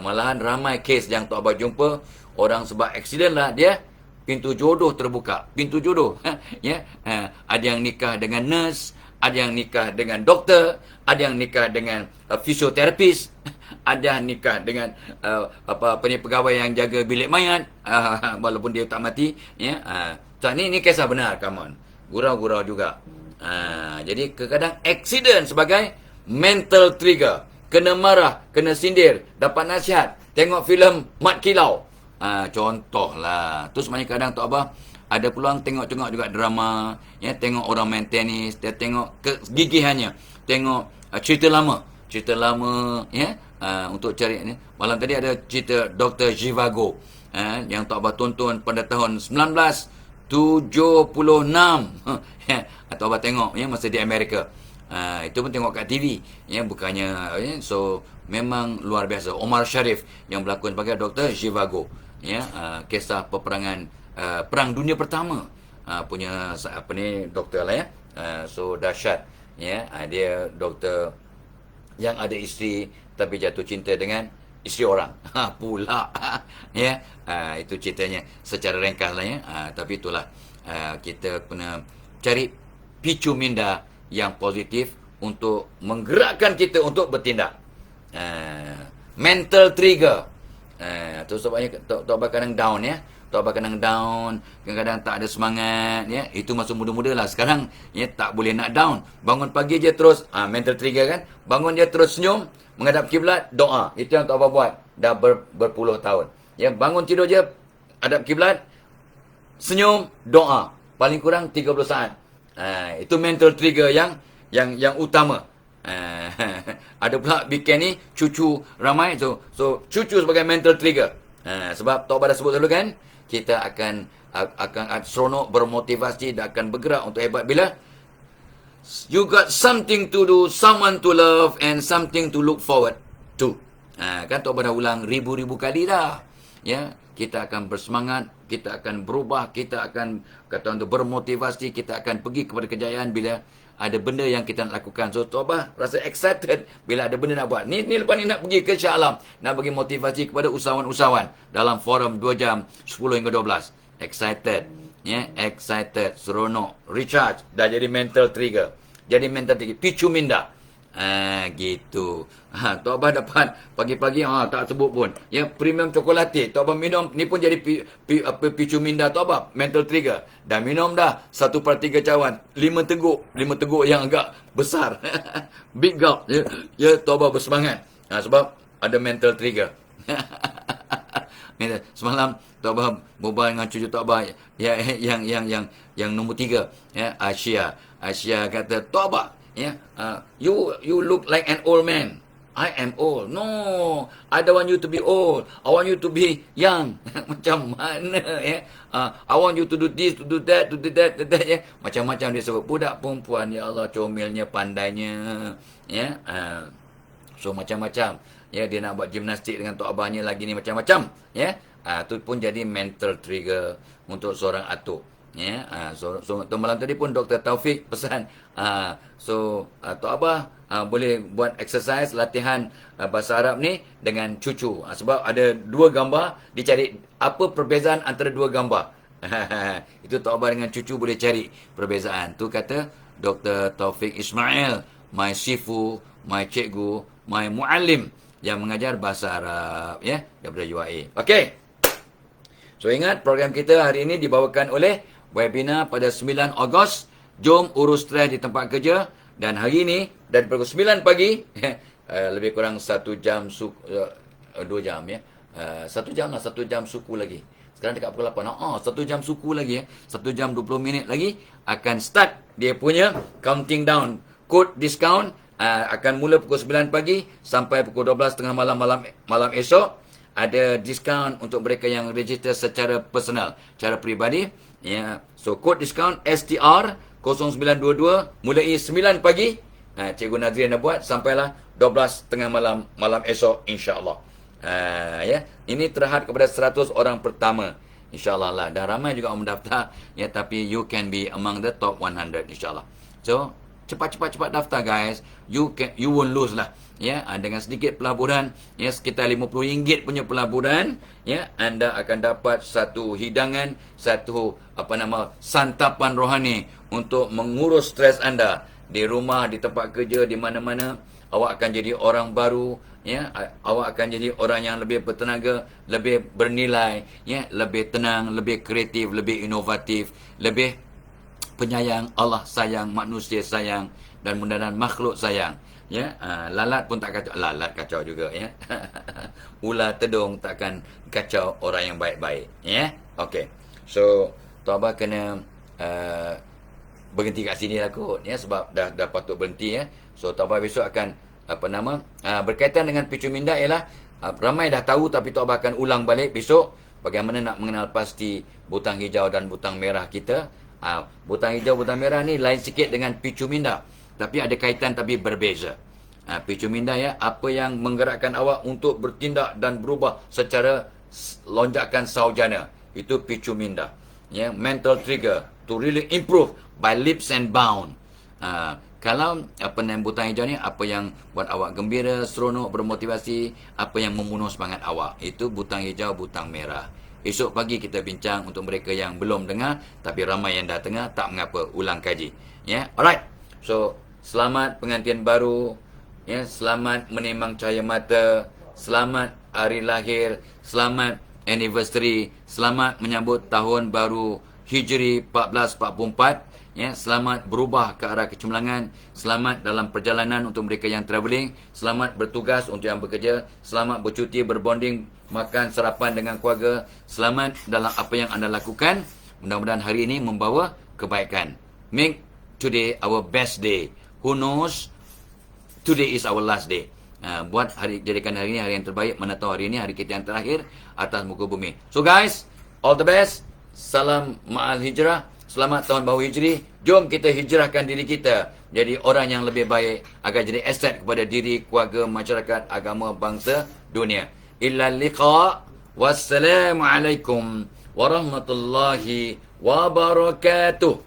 Malahan ramai kes yang Tok Abah jumpa, orang sebab accident lah dia pintu jodoh terbuka. Pintu jodoh. Ya, ada yang nikah dengan nurse, ada yang nikah dengan doktor, ada yang nikah dengan fisioterapis, ada yang nikah dengan pegawai yang jaga bilik mayat, walaupun dia tak mati, ya. So ni kisah benar, come on. Gurau-gurau juga. Jadi kadang accident sebagai mental trigger. Kena marah, kena sindir, dapat nasihat, tengok filem Mat Kilau. Contohlah. Tu sebenarnya kadang Tok Abah ada peluang tengok-tengok juga drama, ya, tengok orang main tenis, dia tengok kegigihannya, tengok cerita lama, ya, untuk cari ni. Malam tadi ada cerita Dr. Zhivago, yang Tok Abah tonton pada tahun 1976. Tok Abah tengok, ya, masa di Amerika. Itu pun tengok kat TV, ya, bukannya, ya, so memang luar biasa. Omar Sharif yang berlakon sebagai Dr. Zhivago, ya, kisah peperangan Perang Dunia Pertama, punya doktor lah, ya. So dahsyat, ya. Dia doktor yang ada isteri tapi jatuh cinta dengan isteri orang. Pula. Ya. Itu ceritanya secara ringkas lah, ya. Tapi itulah, kita kena cari picu minda yang positif untuk menggerakkan kita untuk bertindak. Mental trigger. Tu sebabnya Tok Abah kadang down, ya. Tok Abah kadang down, kadang-kadang tak ada semangat, ya. Itu masa muda-muda lah. Sekarang, ya, tak boleh nak down. Bangun pagi je terus, mental trigger kan. Bangun je terus senyum, menghadap kiblat, doa. Itu yang Tok Abah buat dah berpuluh tahun. Ya, bangun tidur je, hadap kiblat, senyum, doa. Paling kurang 30 saat. Itu mental trigger yang utama. Ada pula weekend ni cucu ramai, so cucu sebagai mental trigger. Sebab Tok Abah dah sebut dulu kan, kita akan seronok, bermotivasi dan akan bergerak untuk hebat bila you got something to do, someone to love and something to look forward to. Kan Tok Abah dah ulang ribu-ribu kali dah. Ya, kita akan bersemangat, kita akan berubah, kita akan untuk bermotivasi, kita akan pergi kepada kejayaan bila ada benda yang kita nak lakukan. So Tok Abah rasa excited bila ada benda nak buat. Ni lepas ni nak pergi ke Shah Alam, nak bagi motivasi kepada usahawan-usahawan dalam forum 2 jam 10 hingga 12. Excited, ya, excited, seronok, recharge, dah jadi mental trigger. Jadi mental trigger, picu minda. Gitu. Tok Abah dapat pagi-pagi, tak sebut pun, ya, premium cokolate. Tok Abah minum, ni pun jadi picu minda Tok Abah, mental trigger. Dah minum dah 1/3 cawan, 5 teguk yang agak besar. Big gulp, ya, Tok Abah bersemangat. Sebab ada mental trigger. Semalam Tok Abah berbual dengan cucu Tok Abah, ya, yang nombor 3, ya, Asia kata, Tok Abah, ya, you look like an old man. I am old. No, I don't want you to be old. I want you to be young. Macam mana, ya? I want you to do this, to do that, ya. Macam-macam dia sebut. Budak perempuan, ya Allah, comelnya, pandainya, ya. So macam-macam. Ya, dia nak buat gimnastik dengan tok abahnya lagi ni macam-macam. Ya, tu pun jadi mental trigger untuk seorang atuk. Ya, so malam tadi pun Dr. Taufik pesan, tok abah boleh buat exercise latihan bahasa Arab ni dengan cucu. Sebab ada dua gambar, dicari apa perbezaan antara dua gambar. Itu tok abah dengan cucu boleh cari perbezaan. Tu kata Dr. Taufik Ismail, my sifu, my cikgu, my muallim yang mengajar bahasa Arab, ya, daripada UAE. Okey. So ingat program kita hari ini dibawakan oleh webinar pada 9 Ogos. Jom urus stres di tempat kerja. Dan hari ini dari pukul 9 pagi lebih kurang 1 jam 2 jam ya. 1 jam lah, 1 jam suku lagi. Sekarang dekat pukul 8. 1 jam suku lagi ya. 1 jam 20 minit lagi akan start dia punya counting down. Kod diskaun akan mula pukul 9 pagi sampai pukul 12 tengah malam esok. Ada diskaun untuk mereka yang register secara personal, secara peribadi. Ya. So, kod diskaun STR 0922 mulai 9 pagi. Cikgu Nazrin dah buat sampailah 12 tengah malam esok insya-Allah. Ya, ini terhad kepada 100 orang pertama. InsyaAllah lah. Dah ramai juga orang mendaftar. Ya, tapi you can be among the top 100 insyaAllah. So, cepat daftar guys. You won't lose lah. Ya, dengan sedikit pelaburan, ya, sekitar RM50 punya pelaburan, ya, anda akan dapat satu hidangan, satu santapan rohani untuk mengurus stres anda di rumah, di tempat kerja, di mana-mana. Awak akan jadi orang baru, ya, awak akan jadi orang yang lebih bertenaga, lebih bernilai, ya, lebih tenang, lebih kreatif, lebih inovatif, lebih penyayang. Allah sayang, manusia sayang, dan mudah-mudahan makhluk sayang. Ya, lalat pun tak kacau. Lalat kacau juga, ya. Ular tedung takkan kacau orang yang baik-baik, ya. Okey. So, Tok Abah kena berhenti kat sini lah kot, ya, sebab dah patut berhenti, ya. So, Tok Abah besok akan berkaitan dengan picu minda ialah ramai dah tahu, tapi Tok Abah akan ulang balik besok bagaimana nak mengenal pasti butang hijau dan butang merah kita. Butang hijau, butang merah ni lain sikit dengan picu minda, tapi ada kaitan tapi berbeza. Picu minda, ya, apa yang menggerakkan awak untuk bertindak dan berubah secara lonjakan saujana, itu picu minda. Ya, mental trigger to really improve by leaps and bound. Kalau butang hijau ni apa yang buat awak gembira, seronok, bermotivasi, apa yang membunuh semangat awak, itu butang hijau, butang merah. Esok pagi kita bincang untuk mereka yang belum dengar, tapi ramai yang dah dengar, tak mengapa, ulang kaji. Ya, alright. So, selamat pengantin baru, ya, selamat menimang cahaya mata, selamat hari lahir, selamat anniversary, selamat menyambut tahun baru Hijri 1444, ya, selamat berubah ke arah kecemerlangan, selamat dalam perjalanan untuk mereka yang travelling, selamat bertugas untuk yang bekerja, selamat bercuti, berbonding, makan sarapan dengan keluarga, selamat dalam apa yang anda lakukan. Mudah-mudahan hari ini membawa kebaikan. Make today our best day. Who knows, today is our last day. Jadikan hari ini hari yang terbaik, mana tahu hari ini hari kita yang terakhir atas muka bumi. So guys, all the best. Salam ma'al hijrah. Selamat tahun baru hijri. Jom kita hijrahkan diri kita jadi orang yang lebih baik agar jadi aset kepada diri, keluarga, masyarakat, agama, bangsa, dunia. Illa liqa. Wassalamualaikum warahmatullahi wabarakatuh.